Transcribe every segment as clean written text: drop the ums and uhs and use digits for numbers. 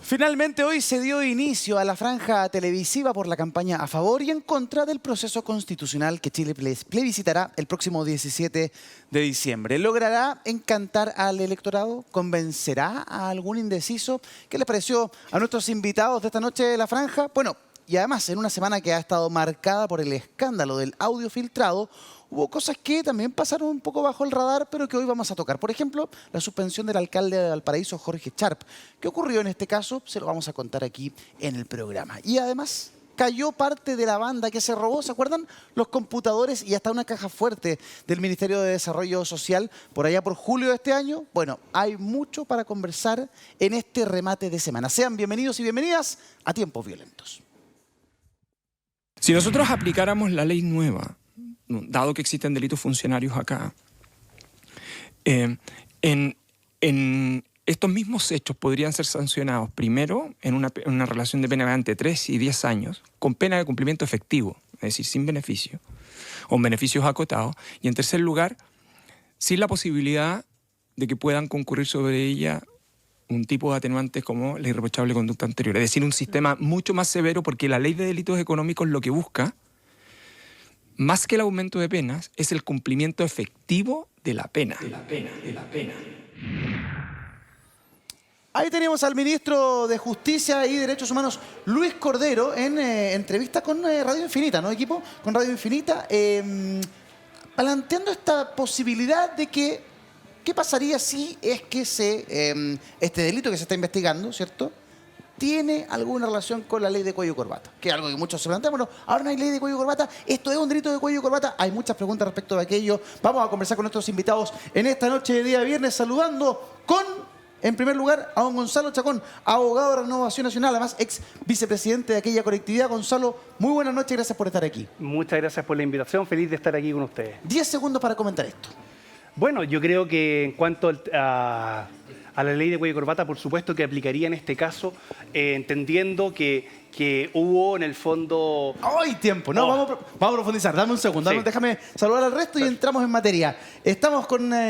Finalmente hoy se dio inicio a la franja televisiva por la campaña a favor y en contra del proceso constitucional que Chile plebiscitará el próximo 17 de diciembre. ¿Logrará encantar al electorado? ¿Convencerá a algún indeciso? ¿Qué les pareció a nuestros invitados de esta noche de la franja? Bueno, y además en una semana que ha estado marcada por el escándalo del audio filtrado, hubo cosas que también pasaron un poco bajo el radar, pero que hoy vamos a tocar. Por ejemplo, la suspensión del alcalde de Valparaíso, Jorge Sharp. ¿Qué ocurrió en este caso? Se lo vamos a contar aquí en el programa. Y además, cayó parte de la banda que se robó, ¿se acuerdan? Los computadores y hasta una caja fuerte del Ministerio de Desarrollo Social por allá por julio de este año. Bueno, hay mucho para conversar en este remate de semana. Sean bienvenidos y bienvenidas a Tiempos Violentos. Si nosotros aplicáramos la ley nueva, dado que existen delitos funcionarios acá, en estos mismos hechos podrían ser sancionados primero en una relación de pena entre 3 y 10 años, con pena de cumplimiento efectivo, es decir, sin beneficio, o beneficios acotados, y en tercer lugar, sin la posibilidad de que puedan concurrir sobre ella un tipo de atenuantes como la irreprochable conducta anterior. Es decir, un sistema mucho más severo, porque la ley de delitos económicos lo que busca, más que el aumento de penas, es el cumplimiento efectivo de la pena. Ahí tenemos al ministro de Justicia y Derechos Humanos, Luis Cordero, en entrevista con Radio Infinita, ¿no, equipo? Con Radio Infinita, planteando esta posibilidad de que, ¿qué pasaría si es que este delito que se está investigando, ¿cierto?, tiene alguna relación con la ley de cuello y corbata? Que es algo que muchos se plantean. Bueno, ahora no hay ley de cuello y corbata. ¿Esto es un delito de cuello y corbata? Hay muchas preguntas respecto de aquello. Vamos a conversar con nuestros invitados en esta noche de día viernes, saludando en primer lugar, a don Gonzalo Chacón, abogado de Renovación Nacional, además ex vicepresidente de aquella colectividad. Gonzalo, muy buenas noches y gracias por estar aquí. Muchas gracias por la invitación. Feliz de estar aquí con ustedes. 10 segundos para comentar esto. Bueno, yo creo que en cuanto a la ley de cuello y corbata, por supuesto que aplicaría en este caso, entendiendo que hubo en el fondo... ¡Ay, tiempo! No, vamos a profundizar. Dame un segundo. Sí. Déjame saludar al resto y entramos en materia. Estamos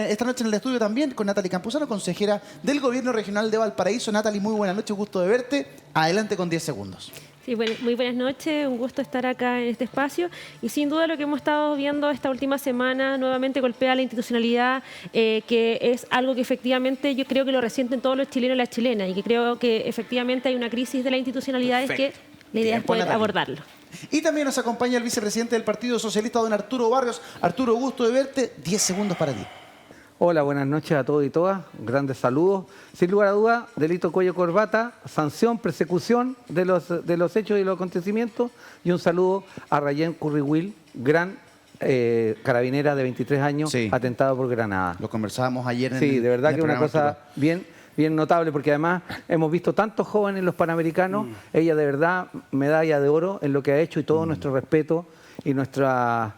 esta noche en el estudio también con Natalie Campuzano, consejera del Gobierno Regional de Valparaíso. Natalie, muy buenas noches, gusto de verte. Adelante con 10 segundos. Sí, bueno, muy buenas noches, un gusto estar acá en este espacio y sin duda lo que hemos estado viendo esta última semana nuevamente golpea la institucionalidad, que es algo que efectivamente yo creo que lo resienten todos los chilenos y las chilenas y que creo que efectivamente hay una crisis de la institucionalidad. Perfecto. Que la idea es poder abordarlo. Y también nos acompaña el vicepresidente del Partido Socialista, don Arturo Barrios. Arturo, gusto de verte, 10 segundos para ti. Hola, buenas noches a todos y todas. Grandes saludos. Sin lugar a duda, delito cuello corbata, sanción, persecución de los hechos y los acontecimientos. Y un saludo a Rayén Currihuil, gran carabinera de 23 años, sí, atentado por Granada. Lo conversábamos ayer en Sí, de verdad que es una cosa bien notable, porque además hemos visto tantos jóvenes en los Panamericanos. Ella de verdad, medalla de oro en lo que ha hecho y todo nuestro respeto y nuestra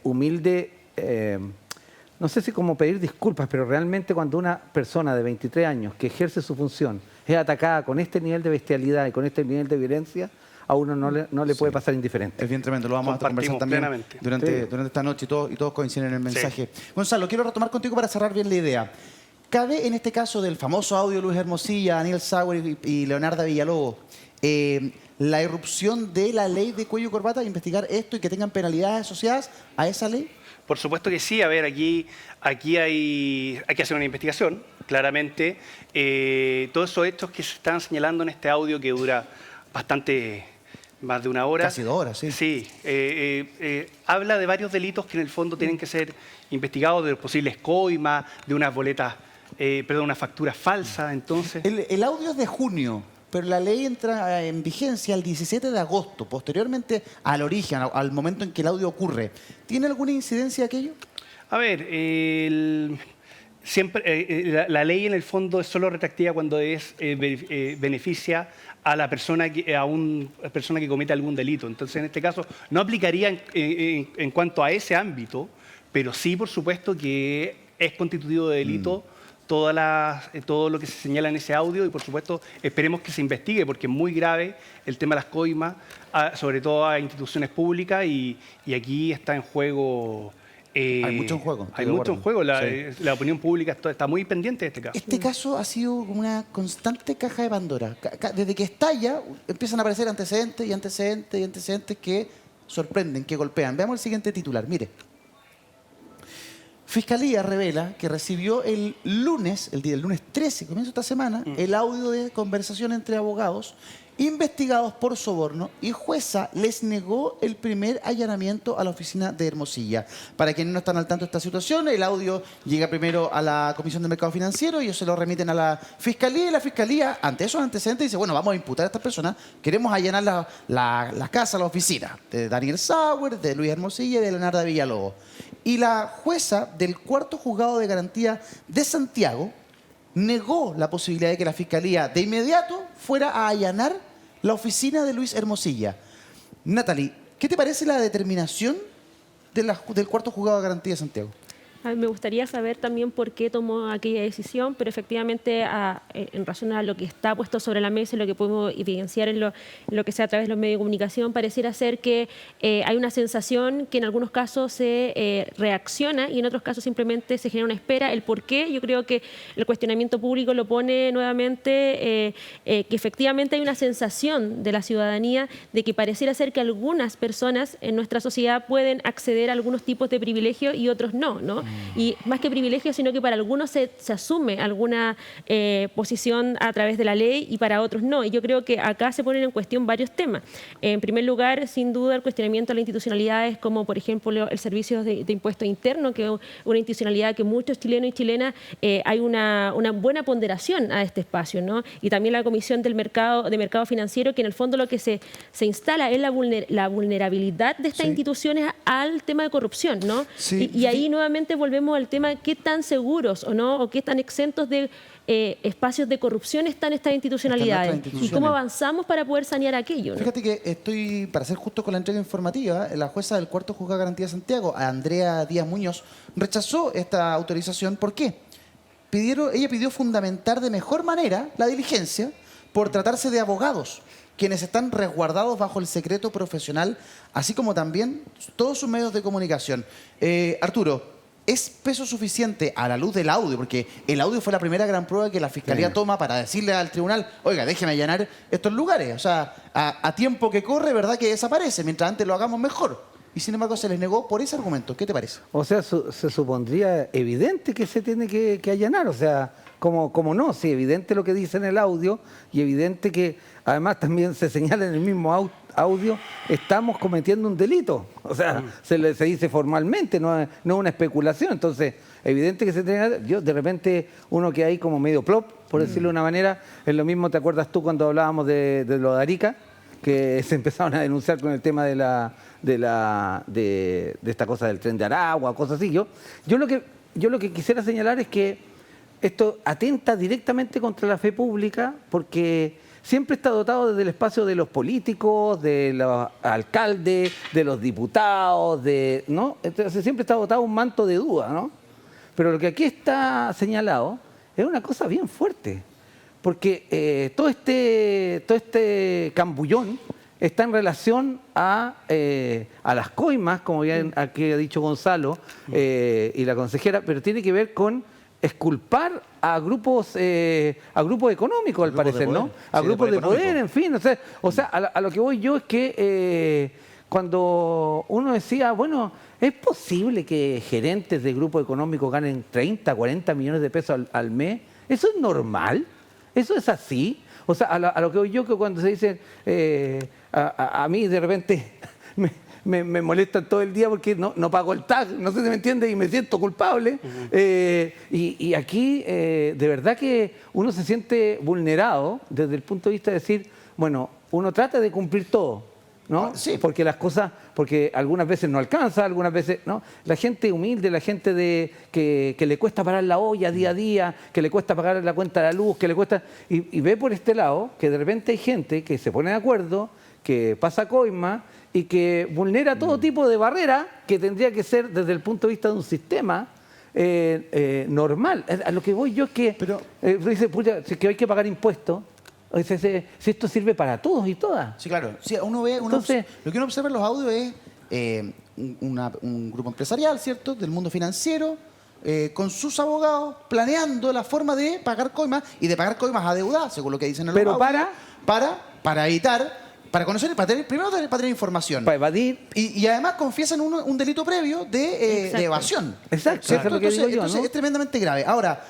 humilde... no sé si como pedir disculpas, pero realmente cuando una persona de 23 años que ejerce su función es atacada con este nivel de bestialidad y con este nivel de violencia, a uno no le puede pasar indiferente. Es bien tremendo, lo vamos a conversar también durante esta noche y todos coinciden en el mensaje. Sí. Gonzalo, quiero retomar contigo para cerrar bien la idea. ¿Cabe en este caso del famoso audio de Luis Hermosilla, Daniel Sauer y Leonardo Villalobos, la irrupción de la ley de cuello y corbata, investigar esto y que tengan penalidades asociadas a esa ley? Por supuesto que sí. A ver, aquí hay que hacer una investigación, claramente. Todos esos hechos que se están señalando en este audio que dura bastante, más de una hora. Casi 2 horas, sí. Sí. Habla de varios delitos que en el fondo tienen que ser investigados, de posibles coimas, de unas boletas, unas facturas falsas. Entonces... El audio es de junio. Pero la ley entra en vigencia el 17 de agosto, posteriormente al origen, al momento en que el audio ocurre. ¿Tiene alguna incidencia aquello? A ver, la ley en el fondo es solo retroactiva cuando beneficia a la persona persona que comete algún delito. Entonces, en este caso, no aplicaría en cuanto a ese ámbito, pero sí, por supuesto, que es constitutivo de delito todo lo que se señala en ese audio y, por supuesto, esperemos que se investigue porque es muy grave el tema de las coimas, sobre todo a instituciones públicas y aquí está en juego Hay mucho en juego. estoy Hay de mucho en acuerdo. juego. Sí. La opinión pública está muy pendiente de este caso. Este caso ha sido como una constante caja de Pandora. Desde que estalla, empiezan a aparecer antecedentes y antecedentes y antecedentes que sorprenden, que golpean. Veamos el siguiente titular. Mire. Fiscalía revela que recibió el lunes 13, comienzo esta semana, el audio de conversación entre abogados investigados por soborno y jueza les negó el primer allanamiento a la oficina de Hermosilla. Para quienes no están al tanto de esta situación, el audio llega primero a la Comisión de Mercado Financiero, ellos se lo remiten a la Fiscalía y la Fiscalía, ante esos antecedentes, dice, bueno, vamos a imputar a estas personas, queremos allanar la casa, la oficina de Daniel Sauer, de Luis Hermosilla y de Leonardo Villalobos. Y la jueza del cuarto juzgado de garantía de Santiago negó la posibilidad de que la Fiscalía de inmediato fuera a allanar la oficina de Luis Hermosilla. Natalie, ¿qué te parece la determinación del cuarto juzgado de garantía de Santiago? A mí me gustaría saber también por qué tomó aquella decisión, pero efectivamente en razón a lo que está puesto sobre la mesa y lo que podemos evidenciar en lo que sea a través de los medios de comunicación, pareciera ser que hay una sensación que en algunos casos se reacciona y en otros casos simplemente se genera una espera. El por qué, yo creo que el cuestionamiento público lo pone nuevamente, que efectivamente hay una sensación de la ciudadanía de que pareciera ser que algunas personas en nuestra sociedad pueden acceder a algunos tipos de privilegios y otros no. Y más que privilegio, sino que para algunos se asume alguna posición a través de la ley y para otros no. Y yo creo que acá se ponen en cuestión varios temas. En primer lugar, sin duda, el cuestionamiento a las institucionalidades como, por ejemplo, el servicio de impuesto interno, que es una institucionalidad que muchos chilenos y chilenas hay una buena ponderación a este espacio, ¿no? Y también la Comisión de Mercado Financiero, que en el fondo lo que se instala es la vulnerabilidad de estas instituciones al tema de corrupción, ¿no? Sí. Y ahí nuevamente volvemos al tema qué tan seguros o no, o qué tan exentos de espacios de corrupción están estas institucionalidades y cómo avanzamos para poder sanear aquello, ¿no? Fíjate que para ser justo con la entrega informativa, la jueza del cuarto juzgado de garantía de Santiago, Andrea Díaz Muñoz, rechazó esta autorización. ¿Por qué? Ella pidió fundamentar de mejor manera la diligencia por tratarse de abogados, quienes están resguardados bajo el secreto profesional, así como también todos sus medios de comunicación. Arturo, ¿es peso suficiente a la luz del audio? Porque el audio fue la primera gran prueba que la Fiscalía toma para decirle al tribunal, oiga, déjeme allanar estos lugares. O sea, a tiempo que corre, ¿verdad? Que desaparece. Mientras antes lo hagamos mejor. Y sin embargo se les negó por ese argumento. ¿Qué te parece? O sea, se supondría evidente que se tiene que allanar. O sea, como no, sí, evidente lo que dice en el audio y evidente que además también se señala en el mismo audio, estamos cometiendo un delito. O sea, se dice formalmente, no es una especulación. Entonces, evidente que se tiene que... Yo, de repente, uno que hay como medio plop, por decirlo de una manera, es lo mismo, ¿te acuerdas tú cuando hablábamos de lo de Arica? Que se empezaron a denunciar con el tema de esta cosa del tren de Aragua, cosas así. Yo lo que quisiera señalar es que esto atenta directamente contra la fe pública porque siempre está dotado desde el espacio de los políticos, de los alcaldes, de los diputados, ¿no? Entonces siempre está dotado un manto de duda, ¿no? Pero lo que aquí está señalado es una cosa bien fuerte, porque todo este cambullón está en relación a las coimas, como bien aquí ha dicho Gonzalo y la consejera, pero tiene que ver con exculpar a grupos económicos, al parecer, ¿no? A grupos de poder, en fin. O sea, a lo que voy yo es que cuando uno decía, bueno, ¿es posible que gerentes de grupos económicos ganen 30, 40 millones de pesos al mes? ¿Eso es normal? ¿Eso es así? O sea, a lo que voy yo, que cuando se dice, a mí de repente me molestan todo el día porque no pago el tag, no sé si me entiende, y me siento culpable. Y aquí, de verdad que uno se siente vulnerado desde el punto de vista de decir, bueno, uno trata de cumplir todo, ¿no? Sí. Porque las cosas, porque algunas veces no alcanza, algunas veces, ¿no? La gente humilde, la gente que le cuesta pagar la olla día a día, que le cuesta pagar la cuenta de la luz, que le cuesta... Y ve por este lado que de repente hay gente que se pone de acuerdo, que pasa coima y que vulnera todo tipo de barrera que tendría que ser desde el punto de vista de un sistema normal. A lo que voy yo es que dice, pucha, si que hay que pagar impuestos, si esto sirve para todos y todas. Sí, claro. Sí, lo que uno observa en los audios es un grupo empresarial, ¿cierto?, del mundo financiero, con sus abogados, planeando la forma de pagar coimas y de pagar coimas adeudadas, según lo que dicen en los Pero audios, para evitar, para conocer, primero para tener información. Para evadir. Y además confiesan un delito previo de evasión. Exacto, eso es lo que digo yo, entonces ¿no? es tremendamente grave. Ahora,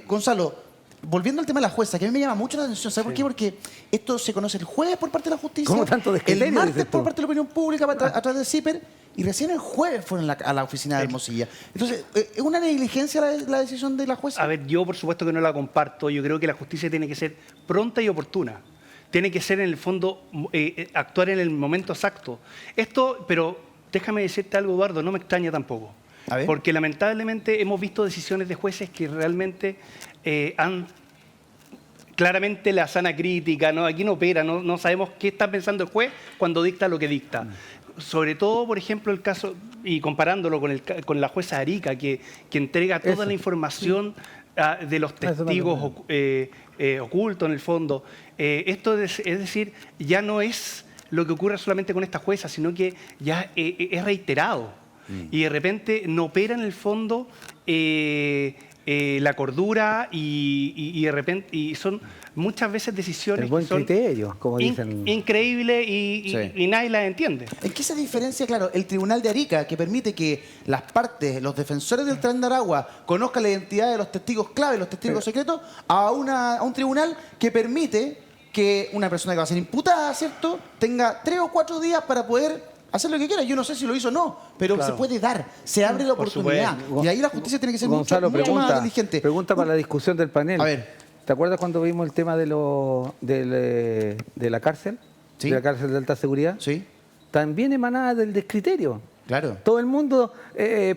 Gonzalo, volviendo al tema de la jueza, que a mí me llama mucho la atención, ¿sabes por qué? Porque esto se conoce el jueves por parte de la justicia, ¿Cómo tanto descriterio, el martes dices tú? por parte de la opinión pública a través del CIPER, y recién el jueves fueron a la oficina de Hermosilla. Entonces, ¿es una negligencia la decisión de la jueza? A ver, yo por supuesto que no la comparto. Yo creo que la justicia tiene que ser pronta y oportuna. Tiene que ser, en el fondo, actuar en el momento exacto. Pero déjame decirte algo, Eduardo, no me extraña tampoco. A ver. Porque lamentablemente hemos visto decisiones de jueces que realmente claramente la sana crítica, ¿no? Aquí no opera, no sabemos qué está pensando el juez cuando dicta lo que dicta. Sobre todo, por ejemplo, el caso, y comparándolo con la jueza Arica, que entrega toda la información de los testigos ocultos, en el fondo. Esto es decir, ya no es lo que ocurre solamente con esta jueza, sino que ya es reiterado. Y de repente no opera en el fondo la cordura y de repente son muchas veces decisiones El buen que son criterio, como dicen. increíbles y nadie las entiende. ¿En qué se diferencia, claro, el Tribunal de Arica, que permite que las partes, los defensores del Tren de Aragua, conozcan la identidad de los testigos clave, los testigos secretos, a un tribunal que permite que una persona que va a ser imputada, ¿cierto?, tenga 3 o 4 días para poder hacer lo que quiera? Yo no sé si lo hizo o no, pero se puede dar, se abre la oportunidad. supuesto. Y ahí la justicia tiene que ser Gonzalo, mucho más diligente. pregunta para la discusión del panel. A ver. ¿Te acuerdas cuando vimos el tema de la cárcel? Sí. De la cárcel de alta seguridad. Sí, También emanada del descriterio. claro. Todo el mundo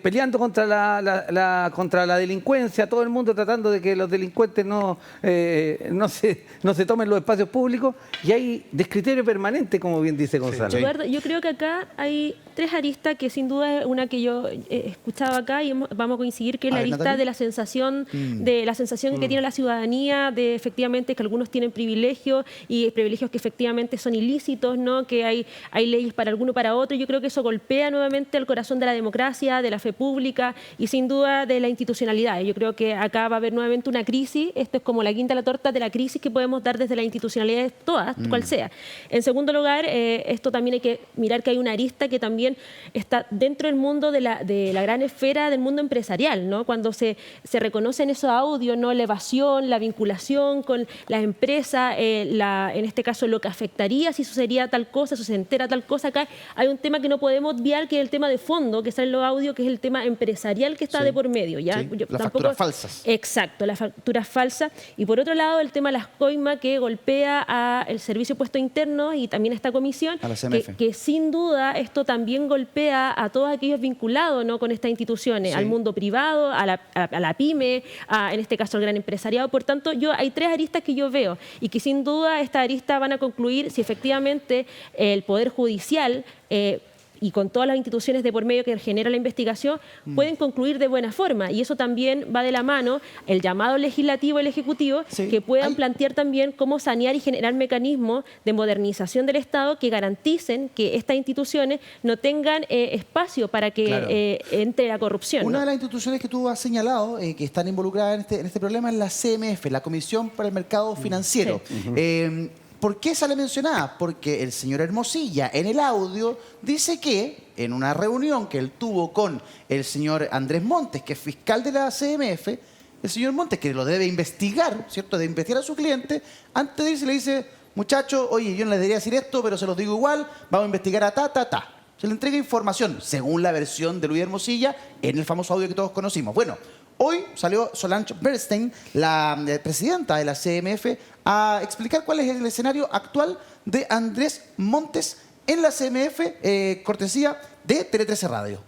peleando contra la delincuencia, todo el mundo tratando de que los delincuentes no se tomen los espacios públicos, y hay descriterio permanente, como bien dice Gonzalo. Sí. Eduardo, yo creo que acá hay 3 aristas que sin duda es una que yo he escuchado acá y vamos a coincidir, que es A la ver, arista Natalia. de la sensación que tiene la ciudadanía de efectivamente que algunos tienen privilegios y privilegios que efectivamente son ilícitos, ¿no? Que hay leyes para alguno para otro. Yo creo que eso golpea nuevamente el corazón de la democracia, de la fe pública y sin duda de la institucionalidad. Yo creo que acá va a haber nuevamente una crisis. Esto es como la guinda de la torta de la crisis que podemos dar desde las institucionalidades todas, cual sea. En segundo lugar, esto también hay que mirar que hay una arista que también está dentro del mundo de la gran esfera del mundo empresarial, ¿no? Cuando se reconocen esos audios, ¿no? La evasión, la vinculación con las empresas, en este caso lo que afectaría si sucedería tal cosa, si se entera tal cosa. Acá hay un tema que no podemos obviar, que es el tema de fondo, que sale en los audios, que es el tema empresarial que está de por medio. ¿Ya? Sí, las facturas falsas. Exacto, las facturas falsas. Y por otro lado, el tema de las coimas, que golpea al Servicio de Impuestos Internos y también a esta comisión, A la CMF. que sin duda esto también golpea a todos aquellos vinculados, ¿no? con estas instituciones, Sí. al mundo privado, a la pyme, en este caso al gran empresariado. Por tanto, hay 3 aristas que yo veo y que sin duda estas aristas van a concluir si efectivamente el Poder Judicial y con todas las instituciones de por medio que genera la investigación, pueden concluir de buena forma. Y eso también va de la mano el llamado legislativo y el ejecutivo, Sí. que puedan Hay- plantear también cómo sanear y generar mecanismos de modernización del Estado que garanticen que estas instituciones no tengan espacio para que Claro. entre la corrupción. Una ¿no? de las instituciones que tú has señalado que están involucradas en este problema es la CMF, la Comisión para el Mercado Financiero. ¿Por qué sale mencionada? Porque el señor Hermosilla en el audio dice que en una reunión que él tuvo con el señor Andrés Montes, que es fiscal de la CMF, el señor Montes, que lo debe investigar, ¿cierto? De investigar a su cliente, antes de irse le dice, muchacho, oye, yo no les debería decir esto, pero se los digo igual, vamos a investigar a ta. Se le entrega información, según la versión de Luis Hermosilla, en el famoso audio que todos conocimos. Bueno, hoy salió Solange Bernstein, la presidenta de la CMF, a explicar cuál es el escenario actual de Andrés Montes en la CMF, cortesía de Tele 13 Radio.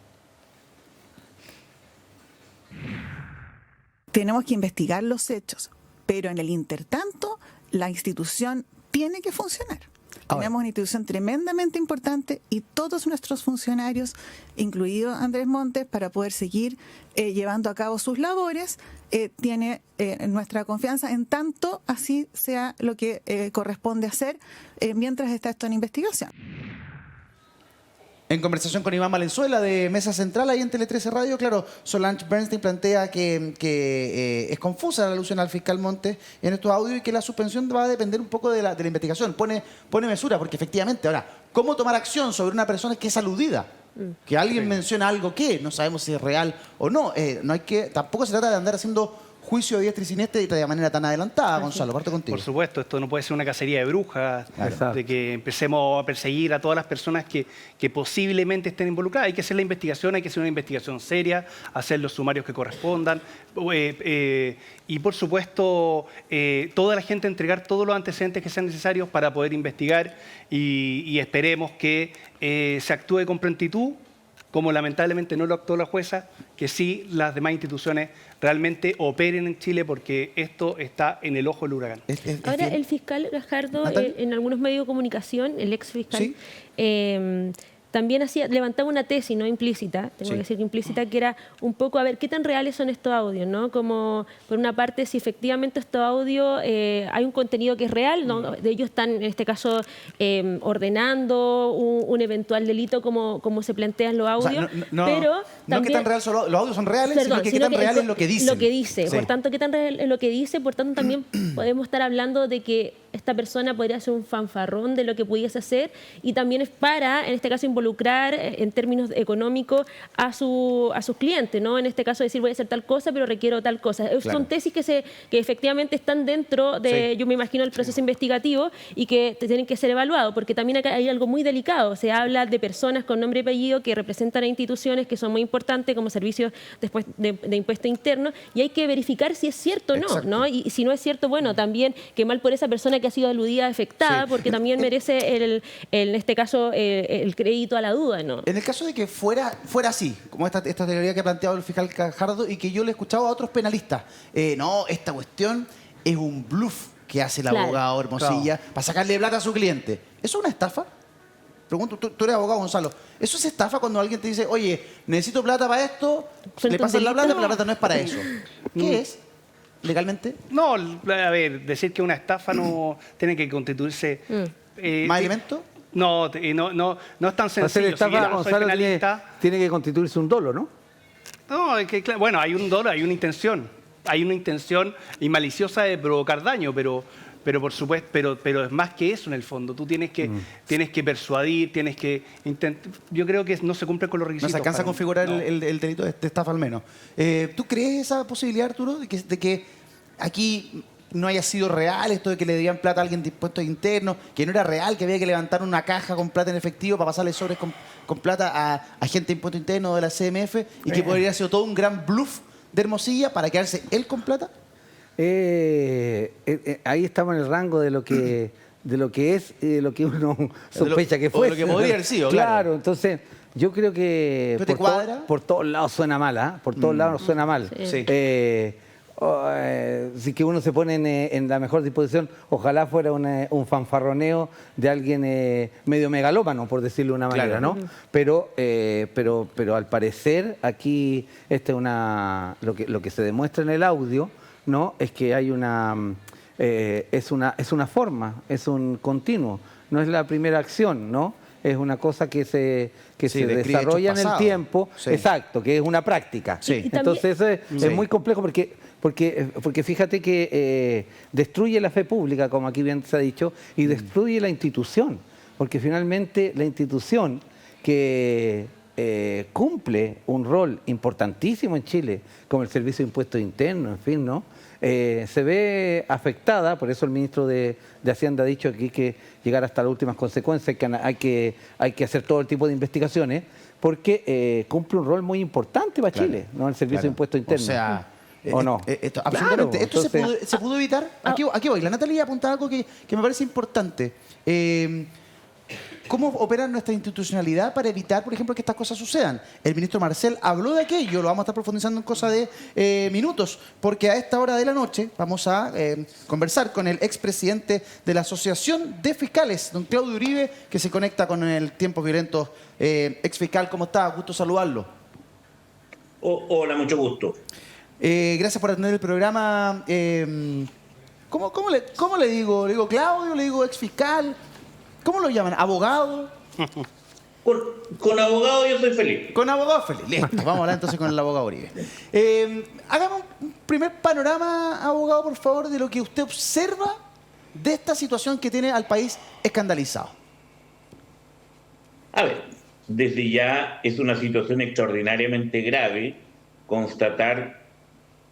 Tenemos que investigar los hechos, pero en el intertanto, la institución tiene que funcionar. Ahora. Tenemos una institución tremendamente importante y todos nuestros funcionarios, incluido Andrés Montes, para poder seguir llevando a cabo sus labores, tiene nuestra confianza en tanto así sea lo que corresponde hacer mientras está esto en investigación. En conversación con Iván Valenzuela de Mesa Central, ahí en Tele 13 Radio, claro, Solange Bernstein plantea que es confusa la alusión al fiscal Montes en estos audios y que la suspensión va a depender un poco de la investigación. Pone mesura, porque efectivamente, ahora, ¿cómo tomar acción sobre una persona que es aludida? Que alguien menciona algo que no sabemos si es real o no. Tampoco se trata de andar haciendo juicio de diestra y siniestra y de manera tan adelantada, Gonzalo. Parto contigo. Por supuesto, esto no puede ser una cacería de brujas, Claro. de que empecemos a perseguir a todas las personas que posiblemente estén involucradas. Hay que hacer la investigación, hay que hacer una investigación seria, hacer los sumarios que correspondan. Y por supuesto, toda la gente entregar todos los antecedentes que sean necesarios para poder investigar y esperemos que se actúe con prontitud, como lamentablemente no lo actuó la jueza, que sí las demás instituciones realmente operen en Chile porque esto está en el ojo del huracán. Ahora, el fiscal Gajardo, Natalia. en algunos medios de comunicación, el ex fiscal, Sí. también levantaba una tesis no implícita, tengo Sí. que decir que implícita, que era un poco, a ver, ¿qué tan reales son estos audios? ¿No? Como, por una parte, si efectivamente estos audios hay un contenido que es real, ¿no? De ellos están, en este caso, ordenando un eventual delito como se plantean los O sea, audios, no pero que también... tan real son los audios son reales, Perdón, sino que qué tan real es lo que dicen. Lo que dice. Sí. Por tanto, qué tan real es lo que dice. Por tanto, también podemos estar hablando de que esta persona podría ser un fanfarrón de lo que pudiese hacer y también es para, en este caso, involucrar en términos económicos a sus clientes, ¿no? En este caso, decir voy a hacer tal cosa, pero requiero tal cosa. Claro. Son tesis que efectivamente están dentro de, Sí. yo me imagino, el proceso investigativo y que tienen que ser evaluados, porque también acá hay algo muy delicado. Se habla de personas con nombre y apellido que representan a instituciones que son muy importantes como servicios después de impuesto interno y hay que verificar si es cierto o no, Exacto. ¿no? Y si no es cierto, bueno, también qué mal por esa persona que ha sido aludida, afectada, Sí. porque también merece, en este caso, el crédito a la duda, ¿no? En el caso de que fuera así, como esta teoría que ha planteado el fiscal Gajardo y que yo le he escuchado a otros penalistas, no, esta cuestión es un bluff que hace el Claro. abogado Hermosilla para sacarle plata a su cliente. ¿Eso es una estafa? Pregunto, tú eres abogado, Gonzalo. ¿Eso es estafa cuando alguien te dice, oye, necesito plata para esto, ¿Suelto le pasan la un plata, delito? pero la plata no es para eso? ¿Qué es? ¿Legalmente? No, a ver, decir que una estafa no tiene que constituirse... ¿Más elementos? No es tan Para ser sencillo. Si estafa, yo no soy Gonzalo, penalista... tiene que constituirse un dolo, ¿no? No, es que, bueno, hay un dolo, hay una intención. Hay una intención y maliciosa de provocar daño, pero por supuesto, pero es más que eso en el fondo. Tú tienes que persuadir, tienes que intentar. Yo creo que no se cumple con los No requisitos. se alcanza a para mí. configurar No. el delito de estafa al menos. ¿Tú crees esa posibilidad, Arturo, de que aquí no haya sido real esto de que le dieran plata a alguien de impuestos internos, que no era real, que había que levantar una caja con plata en efectivo para pasarle sobres con plata a gente de impuestos internos de la CMF y que podría haber sido todo un gran bluff de Hermosilla para quedarse él con plata? Ahí estamos en el rango de lo que es y de lo que uno sospecha que o fue. de lo que podría haber sido, claro. Entonces yo creo que ¿Pero te cuadra? por todos lados suena mal, ¿ah? Por todos lados suena mal. Sí. Si que uno se pone en la mejor disposición, ojalá fuera un fanfarroneo de alguien medio megalómano, por decirlo de una manera, Claro. ¿no? Pero al parecer aquí lo que se demuestra en el audio, ¿no? Es que hay es una forma, es un continuo, no es la primera acción, ¿no? Es una cosa que se describe desarrolla en hechos el pasados. tiempo, Sí. exacto, que es una práctica. Sí. Y también- Entonces es muy complejo porque fíjate que destruye la fe pública, como aquí bien se ha dicho, y destruye la institución, porque finalmente la institución que cumple un rol importantísimo en Chile, como el Servicio de Impuestos Internos, en fin, ¿no? Se ve afectada, por eso el ministro de Hacienda ha dicho que hay que llegar hasta las últimas consecuencias, que hay que hacer todo el tipo de investigaciones, porque cumple un rol muy importante para Chile, ¿no? El Servicio de Impuestos Internos. O sea, ¿O no? Absolutamente. Claro, ¿Esto entonces- se pudo evitar? Aquí voy. La Natalia apunta algo que me parece importante. ¿Cómo opera nuestra institucionalidad para evitar, por ejemplo, que estas cosas sucedan? El ministro Marcel habló de aquello, lo vamos a estar profundizando en cosa de minutos, porque a esta hora de la noche vamos a conversar con el expresidente de la Asociación de Fiscales, don Claudio Uribe, que se conecta con el Tiempos Violentos. Exfiscal, ¿cómo está? Gusto saludarlo. Hola, mucho gusto. Gracias por atender el programa. ¿Cómo le digo? ¿Le digo Claudio? ¿Le digo exfiscal? ¿Cómo lo llaman? ¿Abogado? Con abogado yo soy feliz. Con abogado feliz. Listo, vamos a hablar entonces con el abogado Uribe. Hagamos un primer panorama, abogado, por favor, de lo que usted observa de esta situación que tiene al país escandalizado. A ver, desde ya es una situación extraordinariamente grave constatar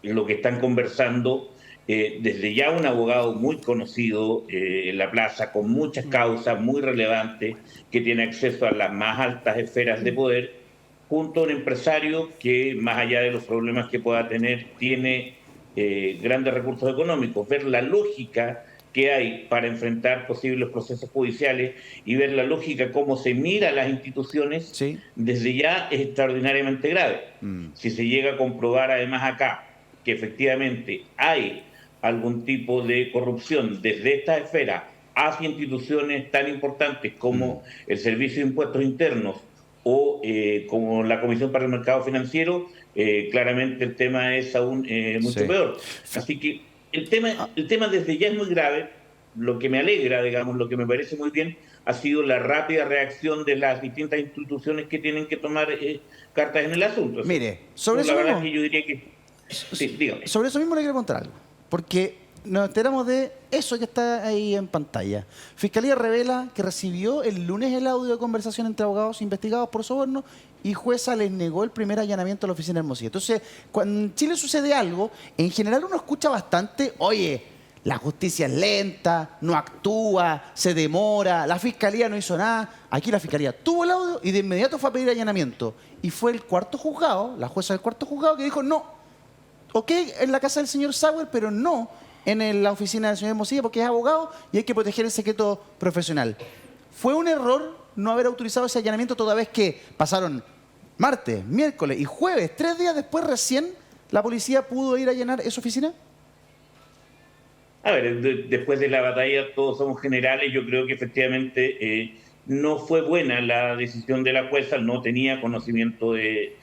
lo que están conversando. Desde ya un abogado muy conocido en la plaza, con muchas causas muy relevantes, que tiene acceso a las más altas esferas de poder, junto a un empresario que, más allá de los problemas que pueda tener, tiene grandes recursos económicos. Ver la lógica que hay para enfrentar posibles procesos judiciales y ver la lógica cómo se mira a las instituciones, Sí. desde ya es extraordinariamente grave. Si se llega a comprobar además acá que efectivamente hay algún tipo de corrupción desde esta esfera hacia instituciones tan importantes como el Servicio de Impuestos Internos o como la Comisión para el Mercado Financiero, claramente el tema es aún mucho peor. Así que el tema desde ya es muy grave. Lo que me alegra, digamos, lo que me parece muy bien, ha sido la rápida reacción de las distintas instituciones que tienen que tomar cartas en el asunto. Mire, sobre eso la verdad mismo, es que yo diría que... Sí, dígame. sobre eso mismo le quiero contar algo. Porque nos enteramos de eso que está ahí en pantalla. Fiscalía revela que recibió el lunes el audio de conversación entre abogados investigados por soborno y jueza les negó el primer allanamiento a la oficina de Hermosilla. Entonces, cuando en Chile sucede algo, en general uno escucha bastante, oye, la justicia es lenta, no actúa, se demora, la fiscalía no hizo nada. Aquí la fiscalía tuvo el audio y de inmediato fue a pedir allanamiento. Y fue el cuarto juzgado, la jueza del cuarto juzgado, que dijo no. Ok, en la casa del señor Sauer, pero no en la oficina del señor Hermosilla, porque es abogado y hay que proteger el secreto profesional. ¿Fue un error no haber autorizado ese allanamiento toda vez que pasaron martes, miércoles y jueves, 3 días después recién la policía pudo ir a allanar esa oficina? A ver, después de la batalla todos somos generales. Yo creo que efectivamente no fue buena la decisión de la jueza, no tenía conocimiento de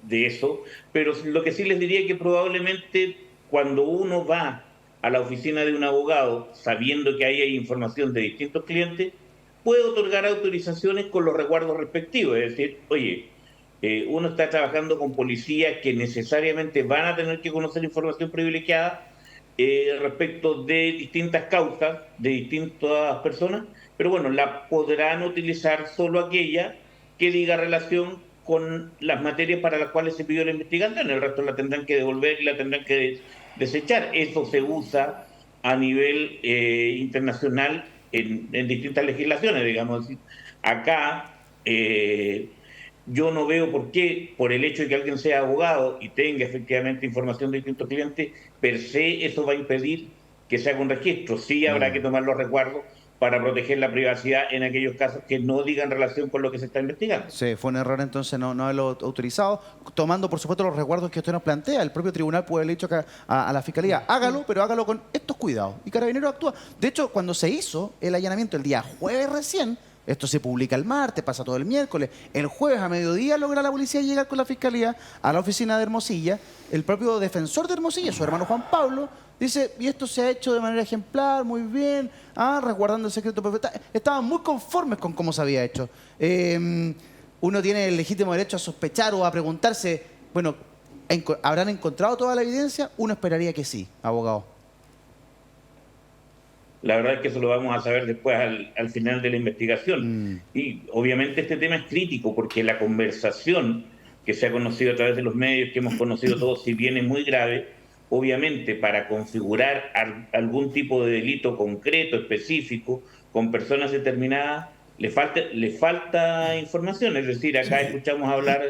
eso, pero lo que sí les diría es que probablemente cuando uno va a la oficina de un abogado sabiendo que ahí hay información de distintos clientes, puede otorgar autorizaciones con los resguardos respectivos. Es decir, oye, uno está trabajando con policías que necesariamente van a tener que conocer información privilegiada respecto de distintas causas, de distintas personas, pero bueno, la podrán utilizar solo aquella que diga relación con las materias para las cuales se pidió la investigación. El resto la tendrán que devolver y la tendrán que desechar. Eso se usa a nivel internacional en distintas legislaciones, digamos. Acá yo no veo por qué, por el hecho de que alguien sea abogado y tenga efectivamente información de distintos clientes, per se eso va a impedir que se haga un registro. Sí habrá que tomar los resguardos para proteger la privacidad en aquellos casos que no digan relación con lo que se está investigando. Sí, fue un error entonces no haberlo autorizado, tomando por supuesto los resguardos que usted nos plantea. El propio tribunal puede haber dicho a la fiscalía, hágalo, pero hágalo con estos cuidados. Y Carabineros actúa. De hecho, cuando se hizo el allanamiento el día jueves recién, esto se publica el martes, pasa todo el miércoles, el jueves a mediodía logra la policía llegar con la fiscalía a la oficina de Hermosilla. El propio defensor de Hermosilla, su hermano Juan Pablo, dice, y esto se ha hecho de manera ejemplar, muy bien, resguardando el secreto profesional. Estaban muy conformes con cómo se había hecho. Uno tiene el legítimo derecho a sospechar o a preguntarse, bueno, ¿habrán encontrado toda la evidencia? Uno esperaría que sí, abogado. La verdad es que eso lo vamos a saber después al final de la investigación. Y obviamente este tema es crítico porque la conversación que se ha conocido a través de los medios, que hemos conocido todos, si bien es muy grave, obviamente para configurar algún tipo de delito concreto, específico, con personas determinadas, le falta información. Es decir, acá escuchamos hablar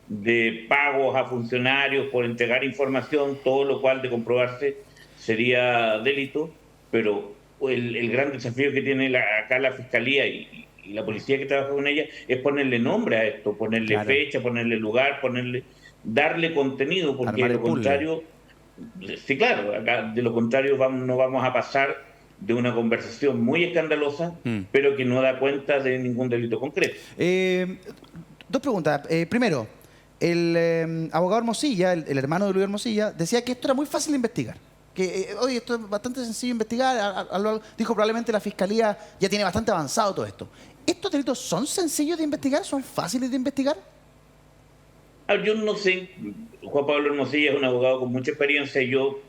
de pagos a funcionarios por entregar información, todo lo cual de comprobarse sería delito, pero el gran desafío que tiene acá la Fiscalía y la policía que trabaja con ella es ponerle nombre a esto, ponerle fecha, ponerle lugar, darle contenido, porque de lo contrario, sí, claro, acá de lo contrario no vamos a pasar de una conversación muy escandalosa, pero que no da cuenta de ningún delito concreto. Dos preguntas. Primero, el abogado Hermosilla, el hermano de Luis Hermosilla, decía que esto era muy fácil de investigar, Que, oye, esto es bastante sencillo de investigar. Dijo probablemente la Fiscalía ya tiene bastante avanzado todo esto. ¿Estos delitos son sencillos de investigar? ¿Son fáciles de investigar? Yo no sé, Juan Pablo Hermosilla es un abogado con mucha experiencia, yo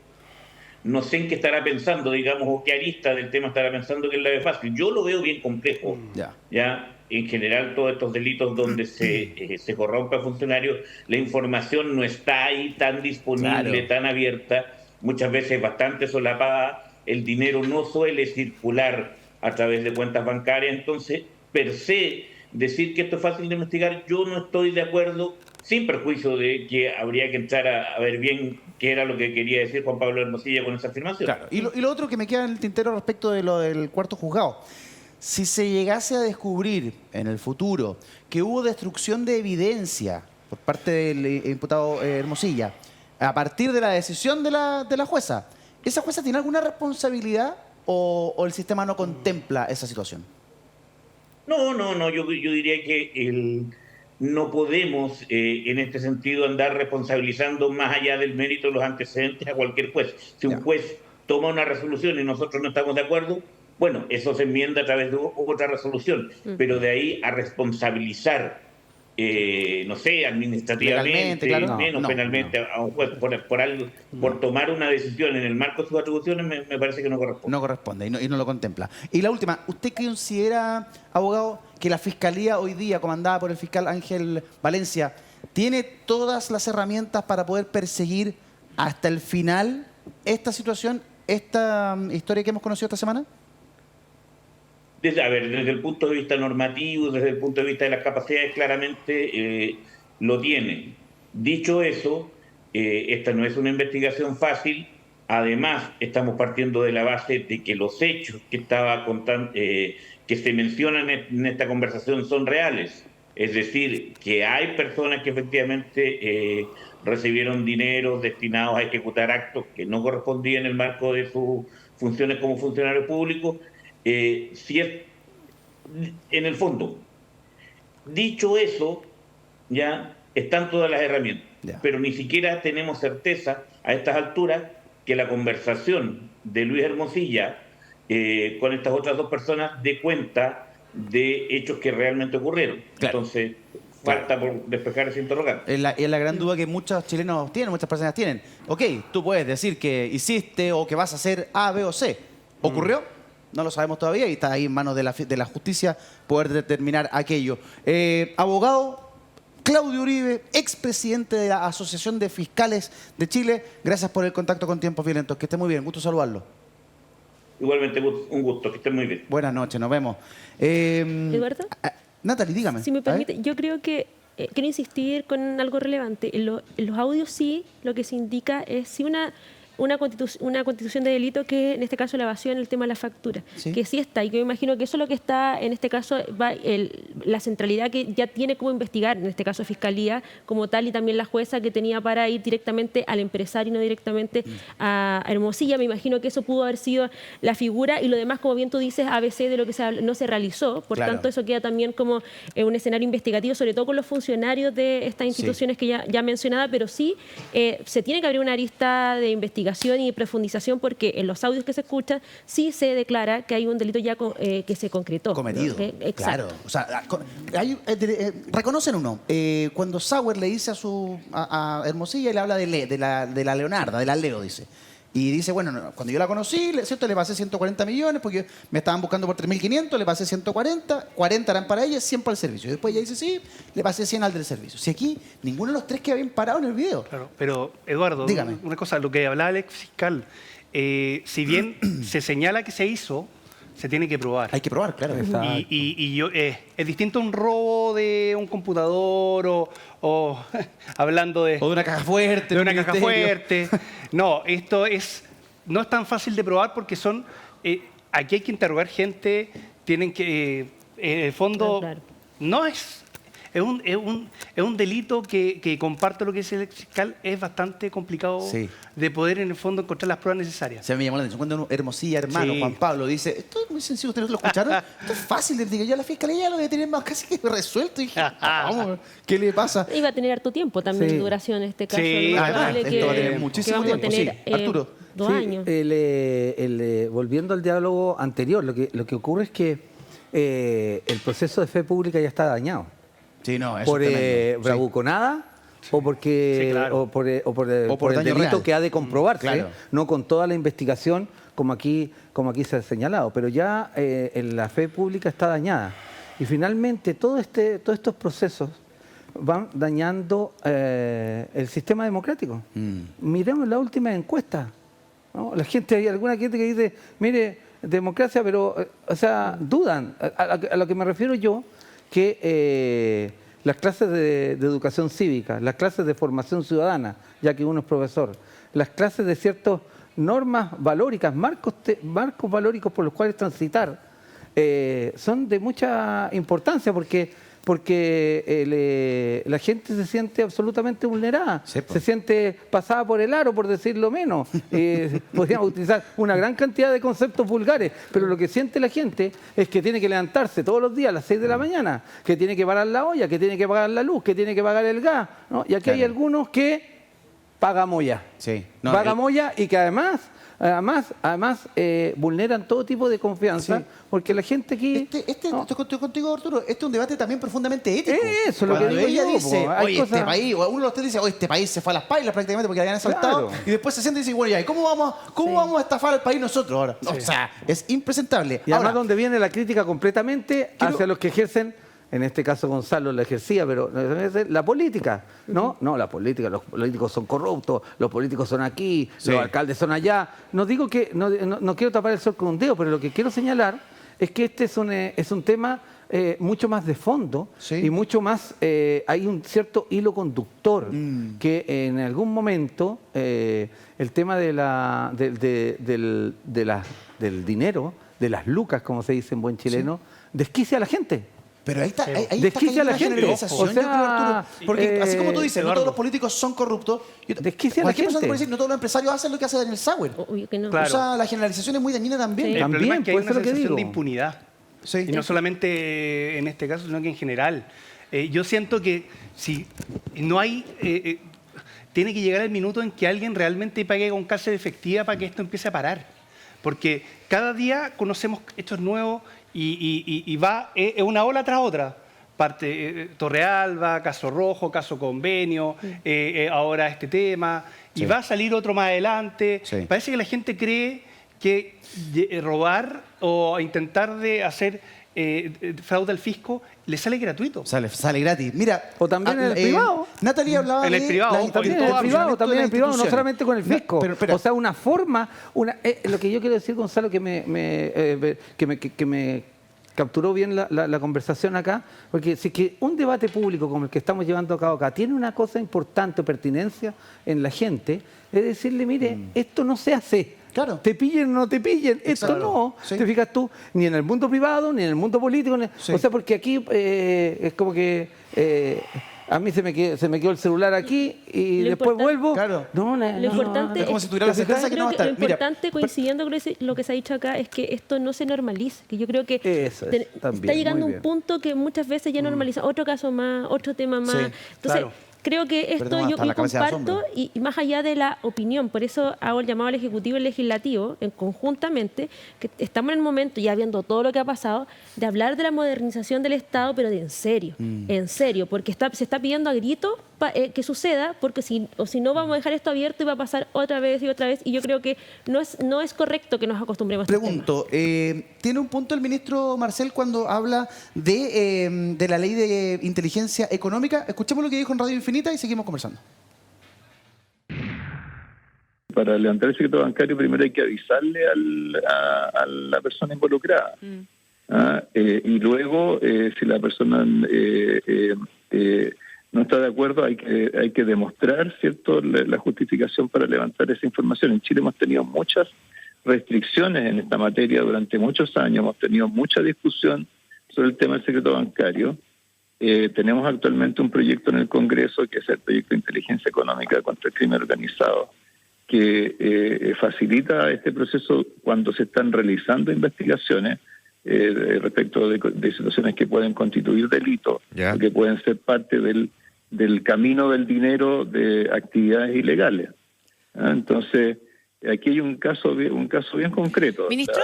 no sé en qué estará pensando, digamos, o qué arista del tema estará pensando que es la de fácil. Yo lo veo bien complejo. Ya en general, todos estos delitos donde se corrompe a funcionarios, la información no está ahí tan disponible, tan abierta, muchas veces bastante solapada, el dinero no suele circular a través de cuentas bancarias, entonces, per se, decir que esto es fácil de investigar, yo no estoy de acuerdo, sin perjuicio de que habría que entrar a ver bien qué era lo que quería decir Juan Pablo Hermosilla con esa afirmación. Claro. Y lo otro que me queda en el tintero respecto de lo del cuarto juzgado. Si se llegase a descubrir en el futuro que hubo destrucción de evidencia por parte del imputado Hermosilla, a partir de la decisión de la jueza, ¿esa jueza tiene alguna responsabilidad o el sistema no contempla esa situación? No, yo diría que no podemos en este sentido andar responsabilizando más allá del mérito de los antecedentes a cualquier juez. Si un juez toma una resolución y nosotros no estamos de acuerdo, bueno, eso se enmienda a través de otra resolución, pero de ahí a responsabilizar, no sé, administrativamente, menos penalmente a un juez por tomar una decisión en el marco de sus atribuciones, me parece que no corresponde. No corresponde y no lo contempla. Y la última, ¿usted considera, abogado, que la Fiscalía hoy día, comandada por el fiscal Ángel Valencia, tiene todas las herramientas para poder perseguir hasta el final esta situación, esta historia que hemos conocido esta semana? Desde el punto de vista normativo, desde el punto de vista de las capacidades, claramente lo tiene. Dicho eso, esta no es una investigación fácil. Además, estamos partiendo de la base de que los hechos que se mencionan en esta conversación son reales. Es decir, que hay personas que efectivamente recibieron dinero destinados a ejecutar actos que no correspondían en el marco de sus funciones como funcionarios públicos. Si es en el fondo, dicho eso, ya están todas las herramientas, pero ni siquiera tenemos certeza a estas alturas que la conversación de Luis Hermosilla con estas otras dos personas dé cuenta de hechos que realmente ocurrieron. Entonces, falta por despejar ese interrogante. Es la gran duda que muchos chilenos tienen, muchas personas tienen. Ok, tú puedes decir que hiciste o que vas a hacer A, B o C. ¿Ocurrió? No lo sabemos todavía y está ahí en manos de la justicia poder determinar aquello. Abogado Claudio Uribe, expresidente de la Asociación de Fiscales de Chile, gracias por el contacto con Tiempos Violentos. Que esté muy bien, gusto saludarlo. Igualmente, un gusto, que estén muy bien. Buenas noches, nos vemos. Eduardo. Natalie, dígame. Si me permite, yo creo que quiero insistir con algo relevante. En los audios sí, lo que se indica es si una constitución de delito, que en este caso la evasión, el tema de la factura, que sí está, y que me imagino que eso es lo que está, en este caso, la centralidad que ya tiene como investigar, en este caso Fiscalía como tal, y también la jueza que tenía para ir directamente al empresario y no directamente a Hermosilla. Me imagino que eso pudo haber sido la figura, y lo demás, como bien tú dices, ABC de lo que no se realizó, por tanto eso queda también como un escenario investigativo, sobre todo con los funcionarios de estas instituciones que ya mencionaba, pero sí se tiene que abrir una arista de investigación y profundización, porque en los audios que se escuchan sí se declara que hay un delito ya que se concretó. Cometido. Exacto. Claro. O sea, reconocen uno. Cuando Sauer le dice a Hermosilla, le habla de la Leonarda, de la Leo, dice. Y dice, bueno, cuando yo la conocí, ¿cierto? Le pasé 140 millones porque me estaban buscando por 3.500, le pasé 140, 40 eran para ella, 100 para el servicio. Y después ella dice, sí, le pasé 100 al del servicio. Si aquí ninguno de los tres que habían parado en el video. Claro, pero Eduardo, dígame. Una cosa, lo que hablaba el ex fiscal, si bien se señala que se hizo, se tiene que probar. Hay que probar, claro. Y es distinto un robo de un computador o hablando de... O de una caja fuerte. De una caja fuerte. No, no es tan fácil de probar porque aquí hay que interrogar gente, tienen que... en el fondo, no es... es un delito que comparto lo que dice el fiscal, es bastante complicado Sí. de poder en el fondo encontrar las pruebas necesarias. Se me llamó la atención cuando Hermosilla, hermano, Sí. Juan Pablo, dice, esto es muy sencillo, ¿ustedes lo escucharon? Esto es fácil, les digo, yo la fiscalía ya lo debe tener más casi que resuelto. Y dije, vamos, ¿qué le pasa? Iba a tener harto tiempo también Sí. de duración en este caso. Sí, Lo más además, probable esto va a tener que muchísimo vamos a tiempo, tener sí. Arturo. 2 Sí, años. volviendo al diálogo anterior, lo que ocurre es que el proceso de fe pública ya está dañado. Sí, no, eso Por es tremendo. Sí. bravuconada o porque Sí, claro. o por el daño delito real. que ha de comprobarse, Claro. no con toda la investigación como aquí se ha señalado, pero ya en la fe pública está dañada. Y finalmente todos estos procesos van dañando el sistema democrático. Miremos la última encuesta, ¿no? Hay alguna gente que dice, mire, democracia, pero, dudan. A lo que me refiero yo, que las clases de educación cívica, las clases de formación ciudadana, ya que uno es profesor, las clases de ciertas normas valóricas, marcos valóricos por los cuales transitar, son de mucha importancia porque la gente se siente absolutamente vulnerada, Sí, po. se siente pasada por el aro, por decirlo menos. Podríamos utilizar una gran cantidad de conceptos vulgares, pero lo que siente la gente es que tiene que levantarse todos los días a las 6 de la mañana, que tiene que pagar la olla, que tiene que pagar la luz, que tiene que pagar el gas, ¿no? Y aquí hay Claro. algunos que pagan moya. Sí. No, Pagan moya y que además vulneran todo tipo de confianza, Sí. porque la gente aquí... no, Estoy contigo, Arturo, este es un debate también profundamente ético. Eso es lo que Cuando digo ella yo, dice, po, hay oye, cosas- este país, o uno de ustedes dice, oye, este país se fue a las pailas prácticamente porque le habían asaltado, Claro. y después se siente y dice, bueno, ya, ¿y ¿cómo vamos a estafar al país nosotros ahora? No, o sea, es impresentable. Y además Ahora, donde viene la crítica completamente hacia los que ejercen, en este caso Gonzalo la ejercía, pero la política, ¿no? No, la política, los políticos son corruptos, los políticos son aquí, Sí. los alcaldes son allá. No digo que, no quiero tapar el sol con un dedo, pero lo que quiero señalar es que este es un tema mucho más de fondo Sí. y mucho más, hay un cierto hilo conductor que en algún momento el tema del dinero, de las lucas, como se dice en buen chileno, desquicia a la gente. pero ahí está, ahí está Desquicia a la cayendo gente. una generalización, O sea, yo creo, Arturo, porque así como tú dices, no Eduardo. todos los políticos son corruptos. Desquicia a la Cualquier persona gente. puede decir, no todos los empresarios hacen lo que hace Daniel Sauer. Obvio que no. Claro. O sea, la generalización es muy dañina también. Sí. El También, problema es que hay pues, una eso es lo que sensación de digo. impunidad. Sí. Y no solamente en este caso, sino que en general. Yo siento que si no hay... tiene que llegar el minuto en que alguien realmente pague con cárcel efectiva para que esto empiece a parar. Porque cada día conocemos hechos nuevos y va una ola tras otra. Torrealba, Caso Rojo, Caso Convenio, ahora este tema, Sí. y va a salir otro más adelante. Sí. Parece que la gente cree que robar o intentar de hacer fraude al fisco le sale gratuito. Sale gratis. Mira, O también en el privado. Natalia hablaba En el de privado, la o También en en todo el privado, funcionamiento también de en las el privado, no instituciones. solamente con el fisco. Pero, espera. O sea, una forma, lo que yo quiero decir, Gonzalo, que me capturó bien la conversación acá, porque si que un debate público como el que estamos llevando a cabo acá tiene una cosa importante o pertinencia en la gente, es decirle, mire, esto no se hace. Claro. Te pillen o no te pillen, esto Exacto. no. Sí. Te fijas tú, ni en el mundo privado, ni en el mundo político. Sí. O sea, porque aquí es como que a mí se me quedó el celular aquí y Lo después importante- vuelvo. Claro. Lo importante es como si tuviera la yo certeza que no va a creo estar. lo Mira, importante, coincidiendo con lo que se ha dicho acá, es que esto no se normalice. Que yo creo que Eso es, también, está llegando muy un bien. punto que muchas veces ya normaliza. Otro caso más, otro tema más. Sí, Entonces, claro. creo que esto Perdón, yo hasta la cabeza de comparto asombro. y más allá de la opinión. Por eso hago el llamado al Ejecutivo y al Legislativo, conjuntamente, que estamos en el momento, ya viendo todo lo que ha pasado, de hablar de la modernización del Estado, pero en serio, porque se está pidiendo a gritos que suceda, porque si no vamos a dejar esto abierto y va a pasar otra vez, y yo creo que no es correcto que nos acostumbremos a este tema. pregunto, ¿tiene un punto el ministro Marcel cuando habla de la ley de inteligencia económica? Escuchemos lo que dijo en Radio Infinita y seguimos conversando. Para levantar el secreto bancario primero hay que avisarle a la persona involucrada. Y luego, si la persona no está de acuerdo, hay que demostrar, ¿cierto?, la justificación para levantar esa información. En Chile hemos tenido muchas restricciones en esta materia durante muchos años, hemos tenido mucha discusión sobre el tema del secreto bancario, tenemos actualmente un proyecto en el Congreso, que es el proyecto de inteligencia económica contra el crimen organizado, que facilita este proceso cuando se están realizando investigaciones respecto de situaciones que pueden constituir delito, o que pueden ser parte del camino del dinero de actividades ilegales. Entonces, aquí hay un caso bien concreto. ¿Ministro?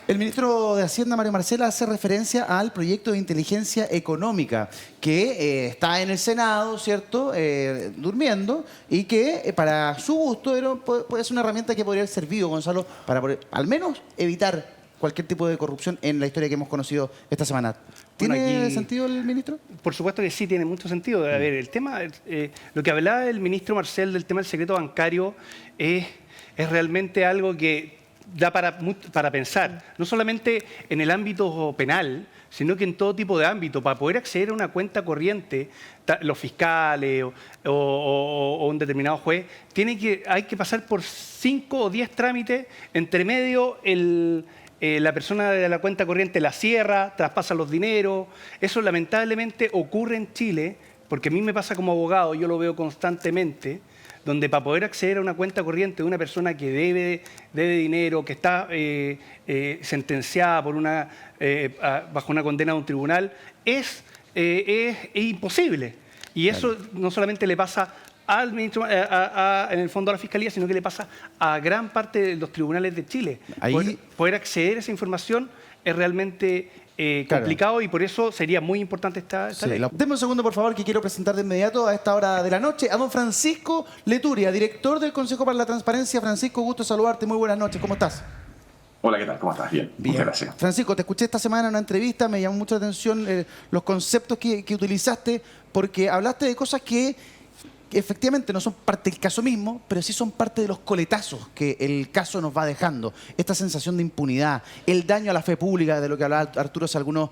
El ministro de Hacienda, Mario Marcela, hace referencia al proyecto de inteligencia económica que está en el Senado, ¿cierto?, durmiendo, y que para su gusto puede ser una herramienta que podría haber servido, Gonzalo, para al menos evitar cualquier tipo de corrupción en la historia que hemos conocido esta semana. ¿Tiene sentido el ministro? Por supuesto que sí, tiene mucho sentido. A ver, el tema, lo que hablaba el ministro Marcel del tema del secreto bancario es realmente algo que da para pensar, no solamente en el ámbito penal, sino que en todo tipo de ámbito. Para poder acceder a una cuenta corriente, los fiscales o un determinado juez, hay que pasar por 5 o 10 trámites, entre medio la persona de la cuenta corriente la cierra, traspasa los dineros. Eso lamentablemente ocurre en Chile, porque a mí me pasa como abogado, yo lo veo constantemente, donde para poder acceder a una cuenta corriente de una persona que debe dinero, que está sentenciada bajo una condena de un tribunal, es imposible. Y eso no solamente le pasa al ministro, en el fondo a la Fiscalía, sino que le pasa a gran parte de los tribunales de Chile. Poder acceder a esa información es realmente complicado, y por eso sería muy importante esta ley. Deme un segundo, por favor, que quiero presentar de inmediato a esta hora de la noche a don Francisco Leturia, director del Consejo para la Transparencia. Francisco, gusto saludarte. Muy buenas noches. ¿Cómo estás? Hola, ¿qué tal? ¿Cómo estás? Bien. Muchas gracias. Francisco, te escuché esta semana en una entrevista, me llamó mucho la atención los conceptos que utilizaste, porque hablaste de cosas que efectivamente no son parte del caso mismo, pero sí son parte de los coletazos que el caso nos va dejando. Esta sensación de impunidad, el daño a la fe pública, de lo que hablaba Arturo hace algunos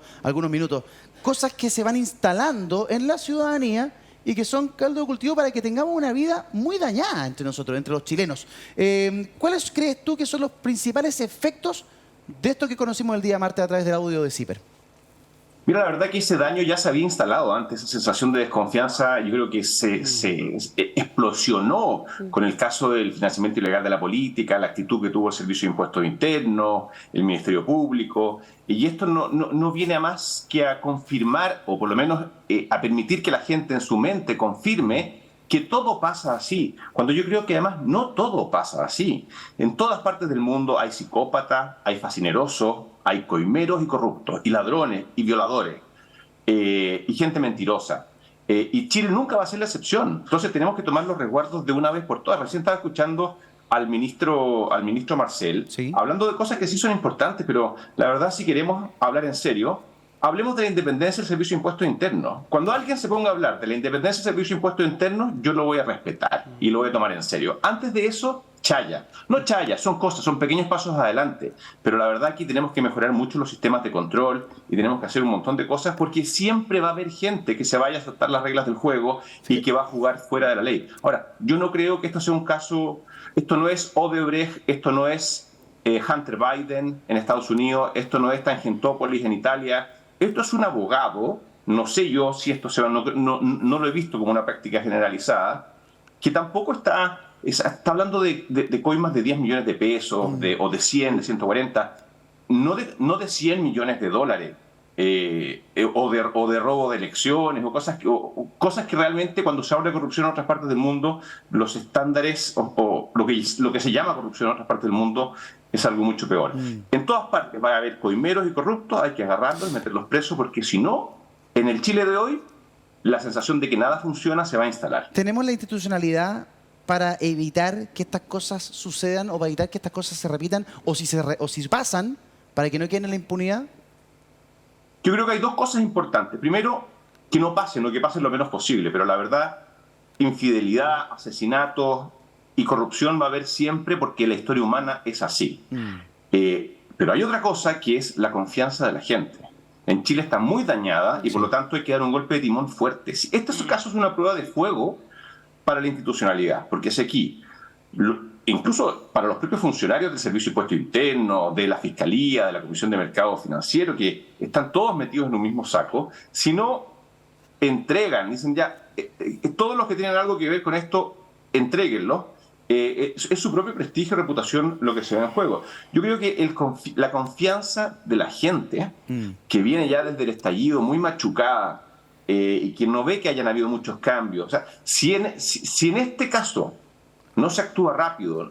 minutos. Cosas que se van instalando en la ciudadanía y que son caldo de cultivo para que tengamos una vida muy dañada entre nosotros, entre los chilenos. ¿Cuáles crees tú que son los principales efectos de esto que conocimos el día martes a través del audio de CIPER? Mira, la verdad que ese daño ya se había instalado antes, esa sensación de desconfianza, yo creo que se explosionó con el caso del financiamiento ilegal de la política, la actitud que tuvo el Servicio de Impuestos Internos, el Ministerio Público, y esto no viene a más que a confirmar, o por lo menos a permitir que la gente en su mente confirme que todo pasa así, cuando yo creo que además no todo pasa así. En todas partes del mundo hay psicópatas, hay fascinerosos, hay coimeros y corruptos, y ladrones y violadores, y gente mentirosa. Y Chile nunca va a ser la excepción. Entonces tenemos que tomar los resguardos de una vez por todas. Recién estaba escuchando al ministro Marcel, ¿sí?, hablando de cosas que sí son importantes, pero la verdad, si queremos hablar en serio, hablemos de la independencia del Servicio de Impuestos Internos. Cuando alguien se ponga a hablar de la independencia del Servicio de Impuestos Internos, yo lo voy a respetar y lo voy a tomar en serio. Antes de eso, chaya. No chaya, son cosas, son pequeños pasos adelante. Pero la verdad aquí tenemos que mejorar mucho los sistemas de control y tenemos que hacer un montón de cosas, porque siempre va a haber gente que se vaya a saltar las reglas del juego y que va a jugar fuera de la ley. Ahora, yo no creo que esto sea un caso, esto no es Odebrecht, esto no es Hunter Biden en Estados Unidos, esto no es Tangentopoulos en Italia. Esto es un abogado, no sé yo si esto no lo he visto como una práctica generalizada, que tampoco está hablando de coimas de 10 millones de pesos, o de 100, de 140, no de 100 millones de dólares, o de robo de elecciones, o cosas que realmente, cuando se habla de corrupción en otras partes del mundo, los estándares o lo que se llama corrupción en otras partes del mundo es algo mucho peor. En todas partes va a haber coimeros y corruptos, hay que agarrarlos y meterlos presos, porque si no, en el Chile de hoy, la sensación de que nada funciona se va a instalar. ¿Tenemos la institucionalidad para evitar que estas cosas sucedan, o para evitar que estas cosas se repitan, o si pasan, para que no queden en la impunidad? Yo creo que hay dos cosas importantes. Primero, que no pasen, o que pasen lo menos posible, pero la verdad, infidelidad, asesinatos y corrupción va a haber siempre, porque la historia humana es así. Pero hay otra cosa, que es la confianza de la gente. En Chile está muy dañada y por lo tanto hay que dar un golpe de timón fuerte. Este caso es una prueba de fuego para la institucionalidad, porque es aquí. incluso para los propios funcionarios del Servicio de Impuesto Interno, de la Fiscalía, de la Comisión de Mercado Financiero, que están todos metidos en un mismo saco, si no entregan, dicen ya, todos los que tienen algo que ver con esto, entréguenlo. Es su propio prestigio y reputación lo que se ve en juego. Yo creo que la confianza de la gente, que viene ya desde el estallido muy machucada, y que no ve que hayan habido muchos cambios, o sea, si en este caso no se actúa rápido,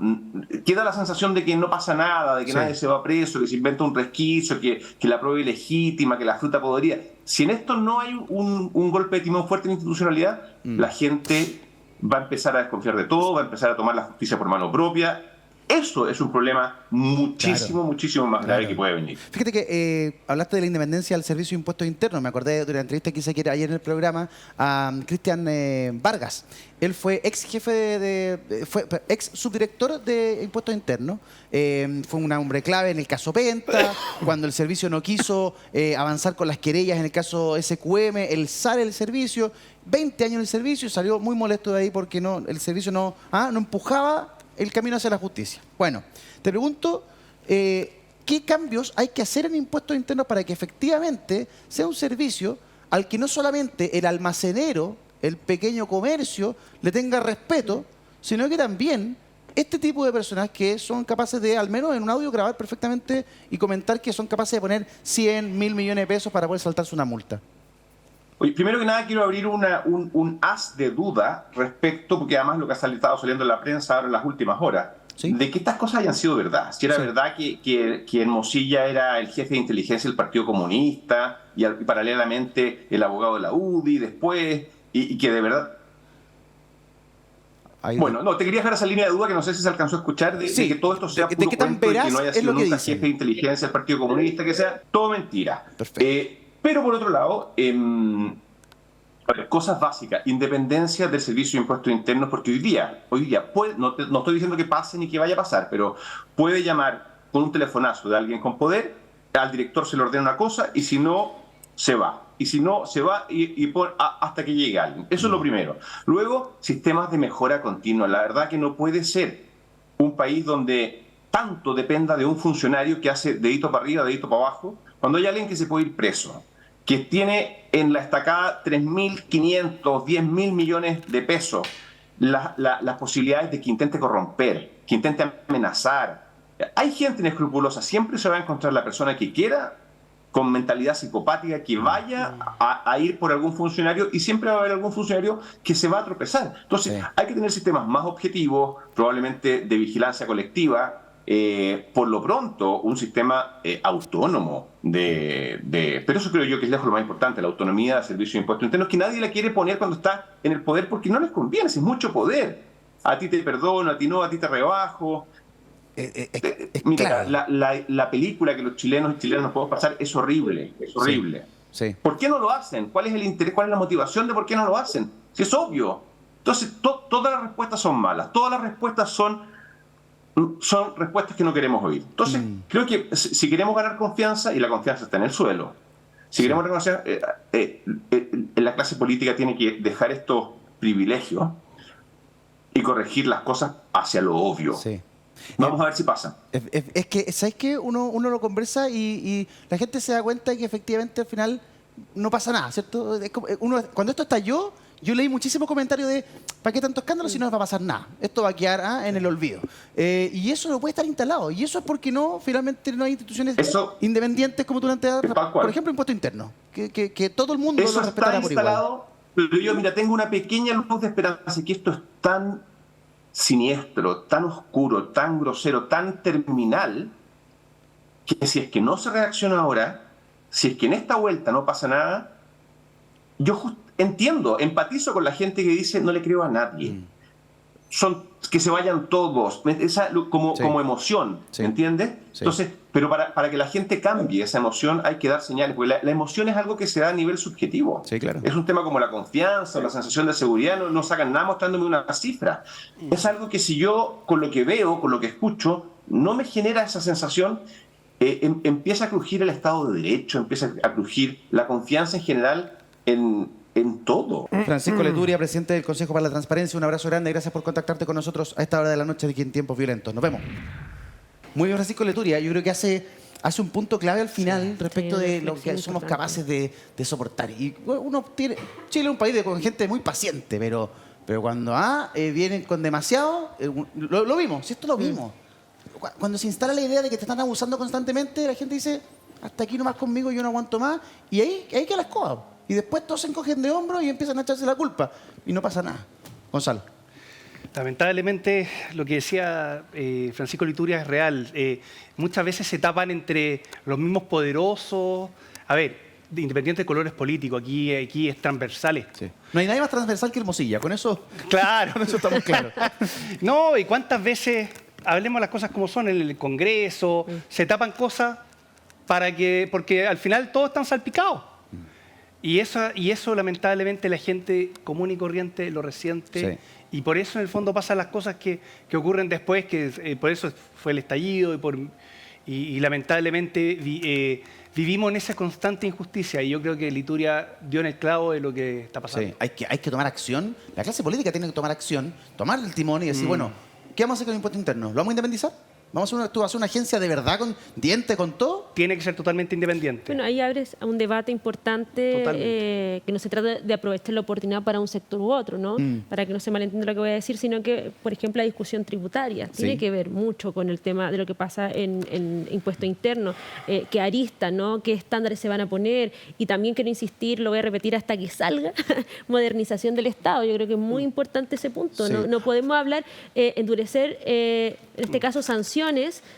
queda la sensación de que no pasa nada, de que nadie se va preso, que se inventa un resquicio, que la prueba es ilegítima, que la fruta podría. Si en esto no hay un golpe de timón fuerte en la institucionalidad, la gente va a empezar a desconfiar de todo, va a empezar a tomar la justicia por mano propia. Eso es un problema muchísimo más grave que puede venir. Fíjate que hablaste de la independencia del Servicio de Impuestos Internos. Me acordé de la entrevista que hice ayer en el programa a Cristian Vargas. Él fue ex jefe fue ex subdirector de Impuestos Internos. Fue un hombre clave en el caso Penta, cuando el servicio no quiso avanzar con las querellas en el caso SQM, él sale del servicio, 20 años en el servicio, salió muy molesto de ahí porque el servicio no empujaba el camino hacia la justicia. Bueno, te pregunto, ¿qué cambios hay que hacer en impuestos internos para que efectivamente sea un servicio al que no solamente el almacenero, el pequeño comercio, le tenga respeto, sino que también este tipo de personas que son capaces de, al menos en un audio, grabar perfectamente y comentar que son capaces de poner 100, 1.000 millones de pesos para poder saltarse una multa? Oye, primero que nada quiero abrir un haz de duda respecto, porque además lo que ha estado saliendo en la prensa ahora en las últimas horas, de que estas cosas hayan sido verdad. Si era verdad que Hermosilla era el jefe de inteligencia del Partido Comunista y paralelamente el abogado de la UDI después, y que de verdad... Bueno, no, te quería dejar esa línea de duda que no sé si se alcanzó a escuchar, de que todo esto sea puro cuento y que no haya sido nunca jefe de inteligencia del Partido Comunista, que sea todo mentira. Perfecto. Pero por otro lado, cosas básicas, independencia del Servicio de Impuestos Internos, porque hoy día no estoy diciendo que pase ni que vaya a pasar, pero puede llamar con un telefonazo de alguien con poder, al director se le ordena una cosa y si no, se va. Y si no, se va hasta que llegue alguien. Eso es lo primero. Luego, sistemas de mejora continua. La verdad que no puede ser un país donde tanto dependa de un funcionario que hace dedito para arriba, dedito para abajo, cuando hay alguien que se puede ir preso, que tiene en la estacada 3.500, 10.000 millones de pesos, las posibilidades de que intente corromper, que intente amenazar. Hay gente inescrupulosa, siempre se va a encontrar la persona que quiera, con mentalidad psicopática, que vaya a ir por algún funcionario, y siempre va a haber algún funcionario que se va a tropezar. Entonces, hay que tener sistemas más objetivos, probablemente de vigilancia colectiva, por lo pronto un sistema autónomo pero eso creo yo que es lejos lo más importante, la autonomía del Servicio de Impuestos Internos, que nadie la quiere poner cuando está en el poder porque no les conviene, es mucho poder. A ti te perdono, a ti no, a ti te rebajo. Mira, la película que los chilenos y chilenas nos podemos pasar es horrible, es horrible. Sí. ¿Por qué no lo hacen? ¿Cuál es el interés? ¿Cuál es la motivación de por qué no lo hacen? Si es obvio. Entonces, todas las respuestas son malas, todas las respuestas son respuestas que no queremos oír. Entonces, creo que si queremos ganar confianza, y la confianza está en el suelo, si queremos reconocer, la clase política tiene que dejar estos privilegios y corregir las cosas hacia lo obvio. Sí. Vamos a ver si pasa. Es que, ¿sabes qué? Uno lo conversa y la gente se da cuenta de que efectivamente al final no pasa nada, ¿cierto? Cuando esto estalló, yo leí muchísimos comentarios de ¿para qué tanto escándalo si no va a pasar nada? Esto va a quedar en el olvido. Y eso no puede estar instalado. Y eso es porque finalmente no hay instituciones independientes como tú planteas, por ejemplo, impuesto interno. Que todo el mundo lo respetara por igual. Pero yo, mira, tengo una pequeña luz de esperanza, que esto es tan siniestro, tan oscuro, tan grosero, tan terminal, que si es que no se reacciona ahora, si es que en esta vuelta no pasa nada, yo entiendo, empatizo con la gente que dice no le creo a nadie. Que se vayan todos, como emoción, sí. ¿Entiendes? Sí. Entonces, pero para que la gente cambie esa emoción hay que dar señales, porque la emoción es algo que se da a nivel subjetivo. Sí, claro. Es un tema como la confianza, la sensación de seguridad, no sacan nada mostrándome una cifra. Es algo que si yo, con lo que veo, con lo que escucho, no me genera esa sensación, empieza a crujir el Estado de Derecho, empieza a crujir la confianza en general en en todo. Francisco Leturia, presidente del Consejo para la Transparencia, un abrazo grande. Gracias por contactarte con nosotros a esta hora de la noche de aquí en Tiempos Violentos. Nos vemos. Muy bien, Francisco Leturia. Yo creo que hace un punto clave al final respecto de lo que somos capaces de soportar. Y uno tiene... Chile es un país con gente muy paciente, pero cuando vienen con demasiado... lo vimos, si esto lo vimos. Cuando se instala la idea de que te están abusando constantemente, la gente dice, hasta aquí nomás conmigo, yo no aguanto más. Y ahí queda la escoba. Y después todos se encogen de hombros y empiezan a echarse la culpa. Y no pasa nada. Gonzalo. Lamentablemente, lo que decía Francisco Leturia es real. Muchas veces se tapan entre los mismos poderosos. A ver, independiente de colores políticos, aquí es transversal. Sí. No hay nadie más transversal que Hermosilla. Con eso, claro. Con eso estamos claros. No, y cuántas veces, hablemos las cosas como son, en el Congreso, se tapan cosas porque al final todos están salpicados. Y eso lamentablemente la gente común y corriente lo resiente. Sí. Y por eso en el fondo pasan las cosas que ocurren después, que por eso fue el estallido y lamentablemente vivimos en esa constante injusticia. Y yo creo que Leturia dio en el clavo de lo que está pasando. Sí, hay que tomar acción. La clase política tiene que tomar acción, tomar el timón y decir, bueno, ¿qué vamos a hacer con el impuesto interno? ¿Lo vamos a independizar? ¿Tú vas a hacer una agencia de verdad con diente, con todo? Tiene que ser totalmente independiente. Bueno, ahí abres un debate importante que no se trata de aprovechar la oportunidad para un sector u otro, ¿no? Para que no se malentienda lo que voy a decir, sino que, por ejemplo, la discusión tributaria tiene que ver mucho con el tema de lo que pasa en impuesto interno, qué aristas, ¿no? Qué estándares se van a poner. Y también quiero insistir, lo voy a repetir hasta que salga, modernización del Estado. Yo creo que es muy importante ese punto. Sí. No podemos hablar, endurecer, en este caso, sanciones,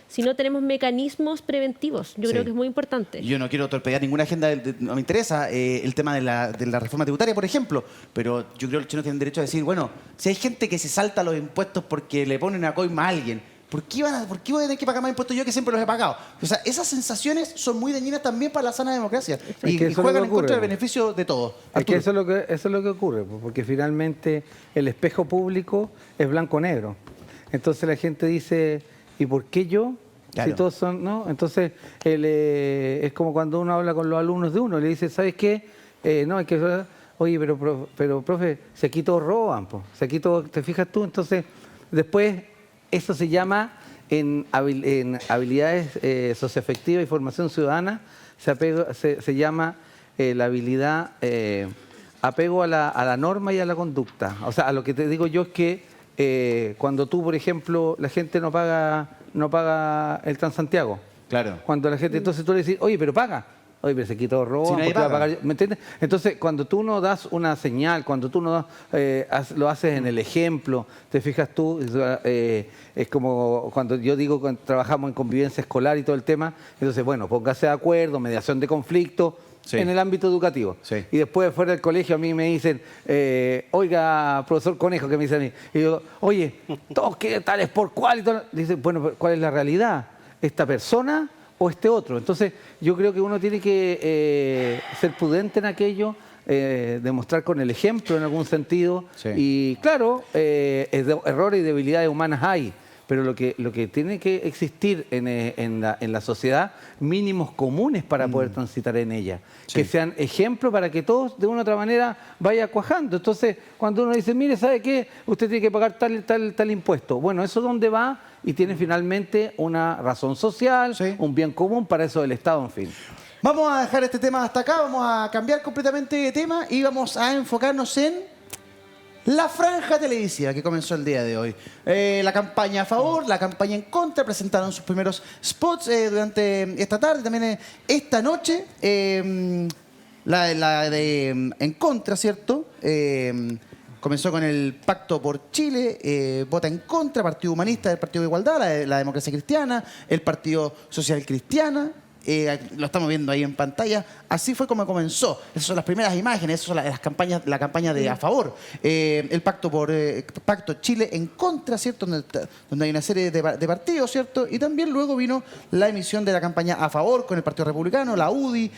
si no tenemos mecanismos preventivos. Yo creo que es muy importante. Yo no quiero torpedear ninguna agenda, no me interesa el tema de la reforma tributaria, por ejemplo, pero yo creo que los chilenos tienen derecho a decir, bueno, si hay gente que se salta los impuestos porque le ponen una coima a alguien, ¿por qué voy a tener que pagar más impuestos yo que siempre los he pagado? O sea, esas sensaciones son muy dañinas también para la sana democracia y juegan en contra del beneficio de todos. Es que eso es lo que ocurre, porque finalmente el espejo público es blanco-negro. Entonces la gente dice, ¿y por qué yo? Claro. Si todos son, ¿no? Entonces es como cuando uno habla con los alumnos de uno, le dice, ¿sabes qué? No, hay que... Oye, pero profe, si aquí todos roban, po. Si aquí todos, ¿te fijas tú? Entonces, después, eso se llama, en habilidades socioafectivas y formación ciudadana, se llama la habilidad apego a la norma y a la conducta. O sea, a lo que te digo yo es que cuando tú, por ejemplo, la gente no paga el Transantiago. Claro. Cuando la gente, entonces tú le dices, oye, pero paga. Oye, pero se quitó robo. Si ¿me entiendes? Entonces, cuando tú no das una señal, cuando tú no lo haces en el ejemplo, te fijas tú, es como cuando yo digo que trabajamos en convivencia escolar y todo el tema, entonces, bueno, póngase de acuerdo, mediación de conflicto. Sí. En el ámbito educativo. Sí. Y después fuera del colegio a mí me dicen, oiga, profesor Conejo, que me dice a mí, y yo, oye, todos que tales por cuál y todo. Dice, bueno, ¿cuál es la realidad? ¿Esta persona o este otro? Entonces, yo creo que uno tiene que ser prudente en aquello, demostrar con el ejemplo en algún sentido. Sí. Y claro, errores y debilidades humanas hay. Pero lo que tiene que existir en la sociedad, mínimos comunes para poder transitar en ella. Sí. Que sean ejemplos para que todos, de una u otra manera, vaya cuajando. Entonces, cuando uno dice, mire, ¿sabe qué? Usted tiene que pagar tal impuesto. Bueno, ¿eso dónde va? Y tiene finalmente una razón social, un bien común para eso del Estado, en fin. Vamos a dejar este tema hasta acá, vamos a cambiar completamente de tema y vamos a enfocarnos en la franja televisiva que comenzó el día de hoy. La campaña a favor, la campaña en contra, presentaron sus primeros spots durante esta tarde, también esta noche. La de en contra, ¿cierto? Comenzó con el Pacto por Chile, vota en contra, Partido Humanista del Partido de Igualdad, la Democracia Cristiana, el Partido Social Cristiana. Lo estamos viendo ahí en pantalla. Así fue como comenzó. Esas son las primeras imágenes, esas son la campaña de a favor. El Pacto Chile en contra, ¿cierto? Donde hay una serie de partidos, ¿cierto? Y también luego vino la emisión de la campaña a favor con el Partido Republicano, la UDI,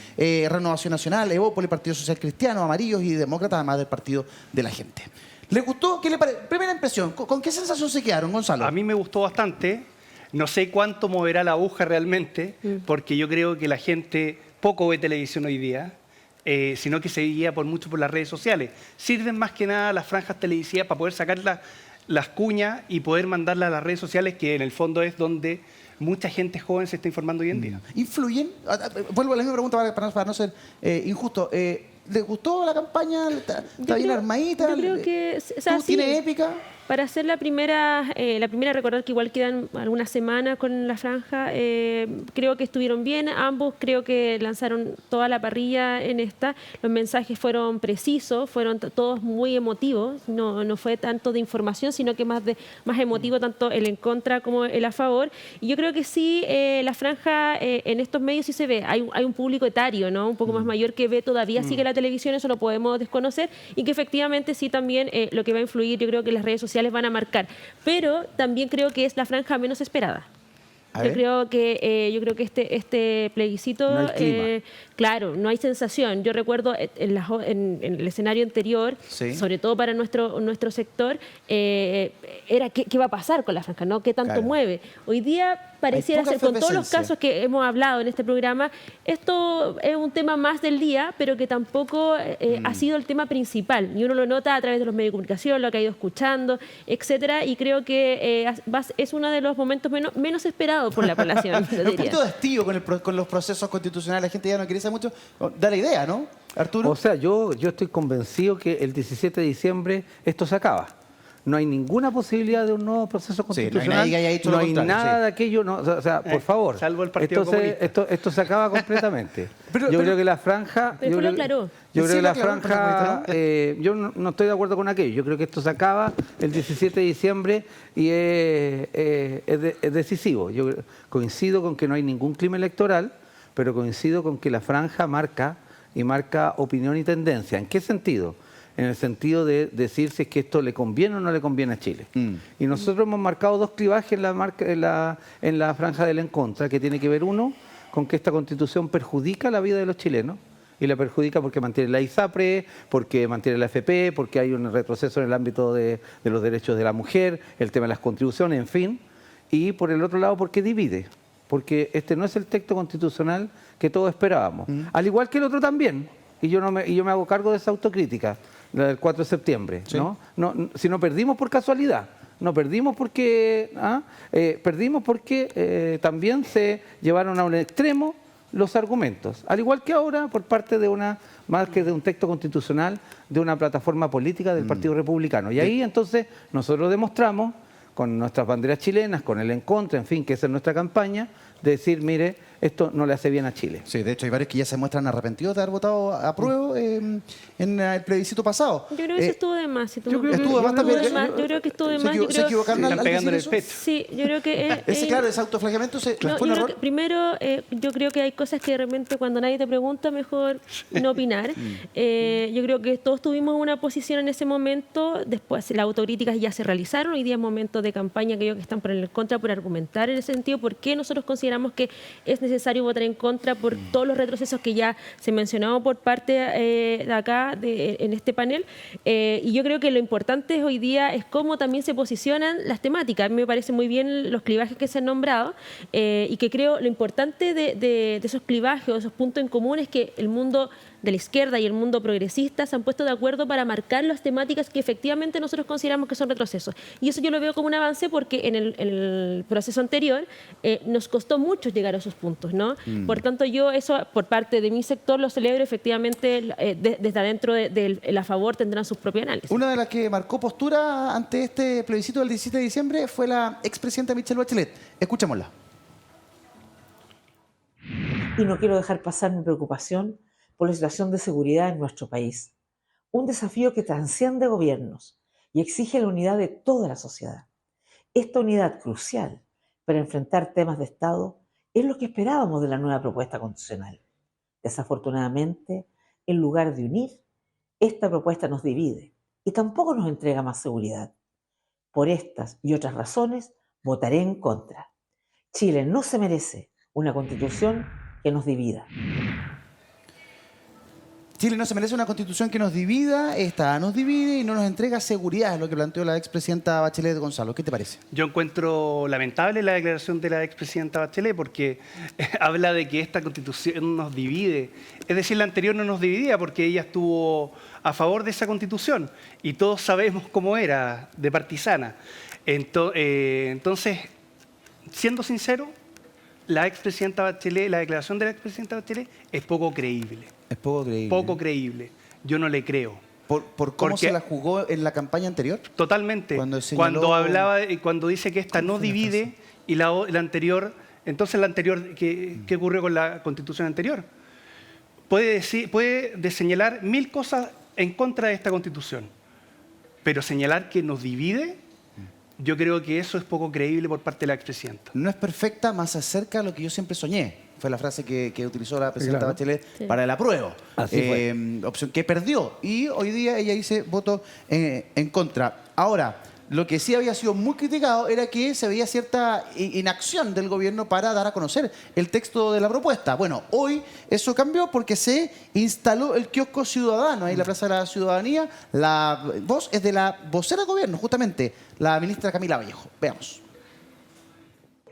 Renovación Nacional, Evópolis, Partido Social Cristiano, Amarillos y Demócratas, además del Partido de la Gente. ¿Les gustó? ¿Qué le parece? Primera impresión, ¿con qué sensación se quedaron, Gonzalo? A mí me gustó bastante. No sé cuánto moverá la aguja realmente, porque yo creo que la gente poco ve televisión hoy día. sino que se guía mucho por las redes sociales. Sirven más que nada las franjas televisivas para poder sacar las cuñas y poder mandarlas a las redes sociales, que en el fondo es donde mucha gente joven se está informando hoy en día. ¿Influyen? Vuelvo a la misma pregunta para no ser injusto. ¿Les gustó la campaña? ¿Está bien armadita? Yo creo que... O sea, ¿Tiene épica? Para hacer la primera, recordar que igual quedan algunas semanas con la franja, creo que estuvieron bien, ambos creo que lanzaron toda la parrilla en esta, los mensajes fueron precisos, fueron todos muy emotivos, no fue tanto de información, sino que más emotivo, tanto el en contra como el a favor, y yo creo que sí, la franja en estos medios sí se ve, hay un público etario, ¿no? Un poco más mayor que ve todavía, sigue la televisión, eso lo podemos desconocer, y que efectivamente sí también lo que va a influir, yo creo que las redes sociales van a marcar, pero también creo que es la franja menos esperada. Yo creo que este plebiscito, no hay claro, no hay sensación. Yo recuerdo en el escenario anterior, sobre todo para nuestro sector, era qué va a pasar con la franja, ¿no? ¿Qué tanto mueve? Hoy día pareciera ser, con todos los casos que hemos hablado en este programa, esto es un tema más del día, pero que tampoco ha sido el tema principal. Y uno lo nota a través de los medios de comunicación, lo que ha ido escuchando, etcétera, y creo que es uno de los momentos menos esperados por la población. Un poquito de hastío con los procesos constitucionales. La gente ya no quiere saber mucho. Da la idea, ¿no, Arturo? O sea, yo estoy convencido que el 17 de diciembre esto se acaba. No hay ninguna posibilidad de un nuevo proceso constitucional. No hay nadie que haya dicho lo contrario, nada de aquello. No, o sea, por favor. Salvo el Partido Comunista. Esto se acaba completamente. Yo creo que la franja... Pero lo aclaró. Yo creo que la franja... yo no estoy de acuerdo con aquello. Yo creo que esto se acaba el 17 de diciembre y es decisivo. Yo coincido con que no hay ningún clima electoral, pero coincido con que la franja marca opinión y tendencia. ¿En qué sentido? En el sentido de decir si es que esto le conviene o no le conviene a Chile. Y nosotros hemos marcado dos clivajes en la franja del en contra, que tiene que ver uno con que esta Constitución perjudica la vida de los chilenos, y la perjudica porque mantiene la ISAPRE, porque mantiene la AFP, porque hay un retroceso en el ámbito de los derechos de la mujer, el tema de las contribuciones, en fin, y por el otro lado porque divide, porque este no es el texto constitucional que todos esperábamos, al igual que el otro también, y yo me hago cargo de esa autocrítica, la del 4 de septiembre, ¿no? Si no perdimos por casualidad, no perdimos porque también se llevaron a un extremo los argumentos, al igual que ahora por parte de más que de un texto constitucional, de una plataforma política del Partido Republicano. Y ahí entonces nosotros demostramos con nuestras banderas chilenas, con el en contra, en fin, que esa es nuestra campaña, de decir, mire, esto no le hace bien a Chile. Sí, de hecho hay varios que ya se muestran arrepentidos de haber votado a prueba en el plebiscito pasado. Yo creo que eso estuvo de más. Yo creo que estuvo de más. ¿Se equivocaron al pegando en el decir pecho? eso? Sí, yo creo que... ese autoflagelamiento fue un error. Primero, yo creo que hay cosas que de repente cuando nadie te pregunta, mejor no opinar. Yo creo que todos tuvimos una posición en ese momento, después las autocríticas ya se realizaron, hoy día es momento de campaña, aquellos que están por el contra, por argumentar en ese sentido, por qué nosotros consideramos que es necesario votar en contra por todos los retrocesos que ya se mencionaron por parte de acá, en este panel. Y yo creo que lo importante hoy día es cómo también se posicionan las temáticas. A mí me parecen muy bien los clivajes que se han nombrado y que creo lo importante de esos clivajes o esos puntos en común es que el mundo de la izquierda y el mundo progresista se han puesto de acuerdo para marcar las temáticas que efectivamente nosotros consideramos que son retrocesos. Y eso yo lo veo como un avance porque en el proceso anterior nos costó mucho llegar a esos puntos, ¿no? Por tanto, yo eso por parte de mi sector lo celebro, efectivamente desde adentro del a favor tendrán sus propios análisis. Una de las que marcó postura ante este plebiscito del 17 de diciembre fue la expresidenta Michelle Bachelet. Escuchémosla. Y no quiero dejar pasar mi preocupación por la situación de seguridad en nuestro país. Un desafío que trasciende gobiernos y exige la unidad de toda la sociedad. Esta unidad crucial para enfrentar temas de Estado es lo que esperábamos de la nueva propuesta constitucional. Desafortunadamente, en lugar de unir, esta propuesta nos divide y tampoco nos entrega más seguridad. Por estas y otras razones, votaré en contra. Chile no se merece una constitución que nos divida. Chile no se merece una constitución que nos divida, esta nos divide y no nos entrega seguridad, es lo que planteó la expresidenta Bachelet. Gonzalo, ¿qué te parece? Yo encuentro lamentable la declaración de la expresidenta Bachelet porque habla de que esta constitución nos divide. Es decir, la anterior no nos dividía porque ella estuvo a favor de esa constitución y todos sabemos cómo era, de partisana. Entonces, siendo sincero, la expresidenta Bachelet, la declaración de la expresidenta Bachelet es poco creíble. Es poco creíble. Poco creíble. Yo no le creo. ¿Por cómo se la jugó en la campaña anterior? Totalmente. Cuando dice que esta no divide y la anterior, entonces la anterior, ¿qué ocurrió con la constitución anterior? Puede señalar 1000 cosas en contra de esta constitución, pero señalar que nos divide, yo creo que eso es poco creíble por parte de la expresidenta. No es perfecta, más se acerca a lo que yo siempre soñé. Fue la frase que utilizó la presidenta Bachelet para el apruebo. Así fue. Opción que perdió. Y hoy día ella dice voto en contra. Ahora, lo que sí había sido muy criticado era que se veía cierta inacción del gobierno para dar a conocer el texto de la propuesta. Bueno, hoy eso cambió porque se instaló el kiosco ciudadano ahí en la Plaza de la Ciudadanía. La voz es de la vocera del gobierno, justamente, la ministra Camila Vallejo. Veamos.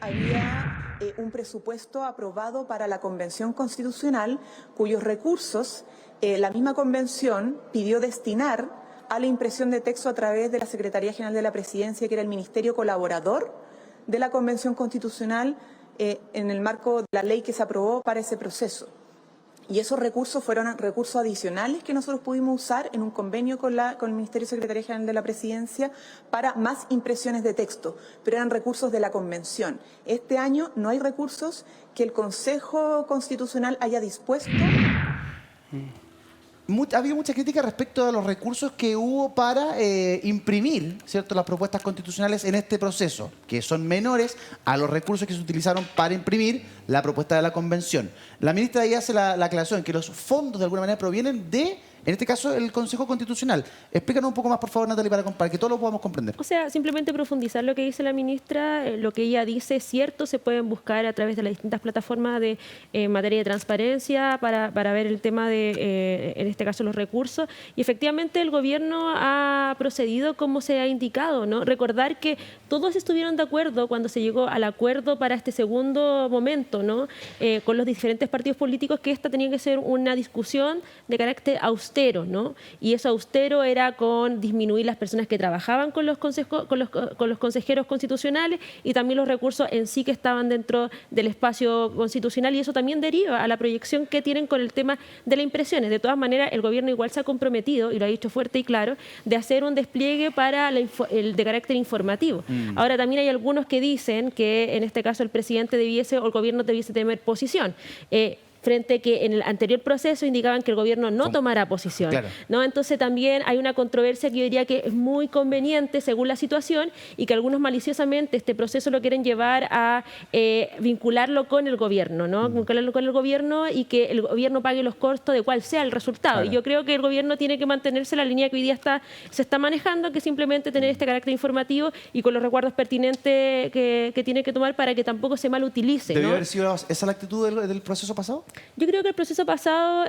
Había un presupuesto aprobado para la Convención Constitucional cuyos recursos la misma Convención pidió destinar a la impresión de texto a través de la Secretaría General de la Presidencia, que era el ministerio colaborador de la Convención Constitucional en el marco de la ley que se aprobó para ese proceso. Y esos recursos fueron recursos adicionales que nosotros pudimos usar en un convenio con el Ministerio Secretaría General de la Presidencia para más impresiones de texto, pero eran recursos de la Convención. Este año no hay recursos que el Consejo Constitucional haya dispuesto. Había mucha crítica respecto a los recursos que hubo para imprimir, ¿cierto?, las propuestas constitucionales en este proceso, que son menores a los recursos que se utilizaron para imprimir la propuesta de la convención. La ministra ahí hace la aclaración que los fondos de alguna manera provienen de, en este caso, el Consejo Constitucional. Explícanos un poco más, por favor, Natalie, para que todos lo podamos comprender. O sea, simplemente profundizar lo que dice la ministra, lo que ella dice es cierto, se pueden buscar a través de las distintas plataformas de materia de transparencia para ver el tema de, en este caso, los recursos. Y efectivamente el gobierno ha procedido como se ha indicado, ¿no? Recordar que todos estuvieron de acuerdo cuando se llegó al acuerdo para este segundo momento, ¿no? Con los diferentes partidos políticos, que esta tenía que ser una discusión de carácter austero, ¿no? Y eso austero era con disminuir las personas que trabajaban con los consejeros constitucionales y también los recursos en sí que estaban dentro del espacio constitucional, y eso también deriva a la proyección que tienen con el tema de las impresiones. De todas maneras, el gobierno igual se ha comprometido, y lo ha dicho fuerte y claro, de hacer un despliegue para el de carácter informativo. Ahora, también hay algunos que dicen que en este caso el presidente debiese o el gobierno debiese tener posición. Frente a que en el anterior proceso indicaban que el gobierno no tomara posición, claro, ¿no? Entonces también hay una controversia que yo diría que es muy conveniente según la situación, y que algunos maliciosamente este proceso lo quieren llevar a vincularlo con el gobierno, ¿no? Vincularlo con el gobierno y que el gobierno pague los costos de cuál sea el resultado. Claro. Y yo creo que el gobierno tiene que mantenerse la línea que hoy día se está manejando, que simplemente tener este carácter informativo y con los recuerdos pertinentes que tiene que tomar para que tampoco se malutilice, ¿Debió ¿no? haber sido esa la actitud del proceso pasado? Yo creo que el proceso pasado,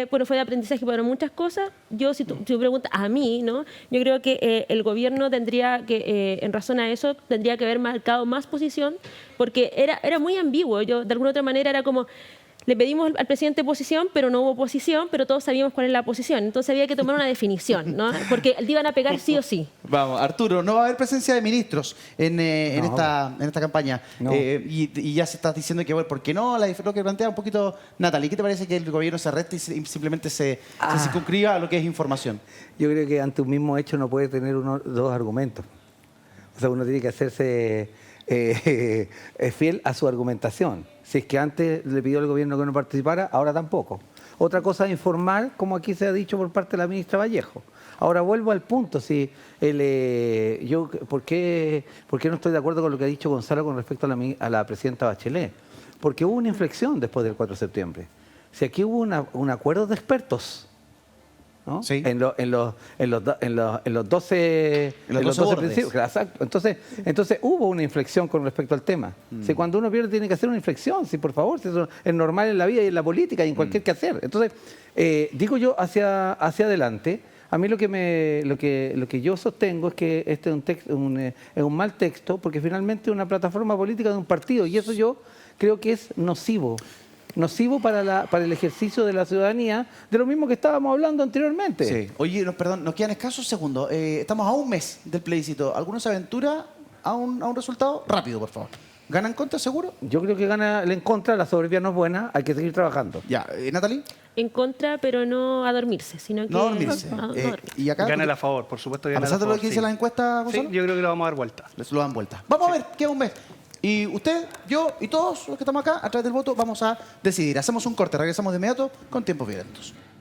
bueno, fue de aprendizaje para muchas cosas. Yo, si tú me preguntas a mí, ¿no? Yo creo que el gobierno tendría que, en razón a eso, tendría que haber marcado más posición, porque era muy ambiguo. Yo, de alguna otra manera, era como... Le pedimos al presidente posición, pero no hubo posición, pero todos sabíamos cuál es la posición. Entonces había que tomar una definición, ¿no? Porque le iban a pegar sí o sí. Vamos, Arturo, no va a haber presencia de ministros en esta campaña. No. Y ya se está diciendo que, bueno, ¿por qué no? Lo que plantea un poquito Natalie, ¿qué te parece que el gobierno se arreste y simplemente se circunscriba a lo que es información? Yo creo que ante un mismo hecho no puede tener dos argumentos. O sea, uno tiene que hacerse fiel a su argumentación. Si es que antes le pidió al gobierno que no participara, ahora tampoco. Otra cosa es informar, como aquí se ha dicho por parte de la ministra Vallejo. Ahora vuelvo al punto. Si ¿por qué no estoy de acuerdo con lo que ha dicho Gonzalo con respecto a la presidenta Bachelet? Porque hubo una inflexión después del 4 de septiembre. Si aquí hubo un acuerdo de expertos, ¿no? Sí. En los 12 bordes. principios. Claro, exacto. Entonces hubo una inflexión con respecto al tema. Si cuando uno pierde tiene que hacer una inflexión, si por favor, si eso es normal en la vida y en la política y en cualquier quehacer. Entonces, digo yo hacia adelante. A mí lo que yo sostengo es que este es un mal texto, porque finalmente es una plataforma política de un partido, y eso yo creo que es nocivo para el ejercicio de la ciudadanía, de lo mismo que estábamos hablando anteriormente. Sí. Oye, perdón, nos quedan escasos segundos. Estamos a un mes del plebiscito. ¿Alguno se aventura a un resultado? Rápido, por favor. ¿Gana en contra, seguro? Yo creo que gana el en contra, la soberbia no es buena, hay que seguir trabajando. Ya, Natalie. En contra, pero no a dormirse, sino que... No a dormirse. no dormir. ¿Y acá? Gana a favor, por supuesto que ¿A gana a pesar de favor. lo que dice la encuesta, Sí, Gonzalo? yo creo que lo vamos a dar vuelta. Lo dan vuelta. Vamos a ver, queda un mes. Y usted, yo y todos los que estamos acá, a través del voto, vamos a decidir. Hacemos un corte, regresamos de inmediato con Tiempos Violentos.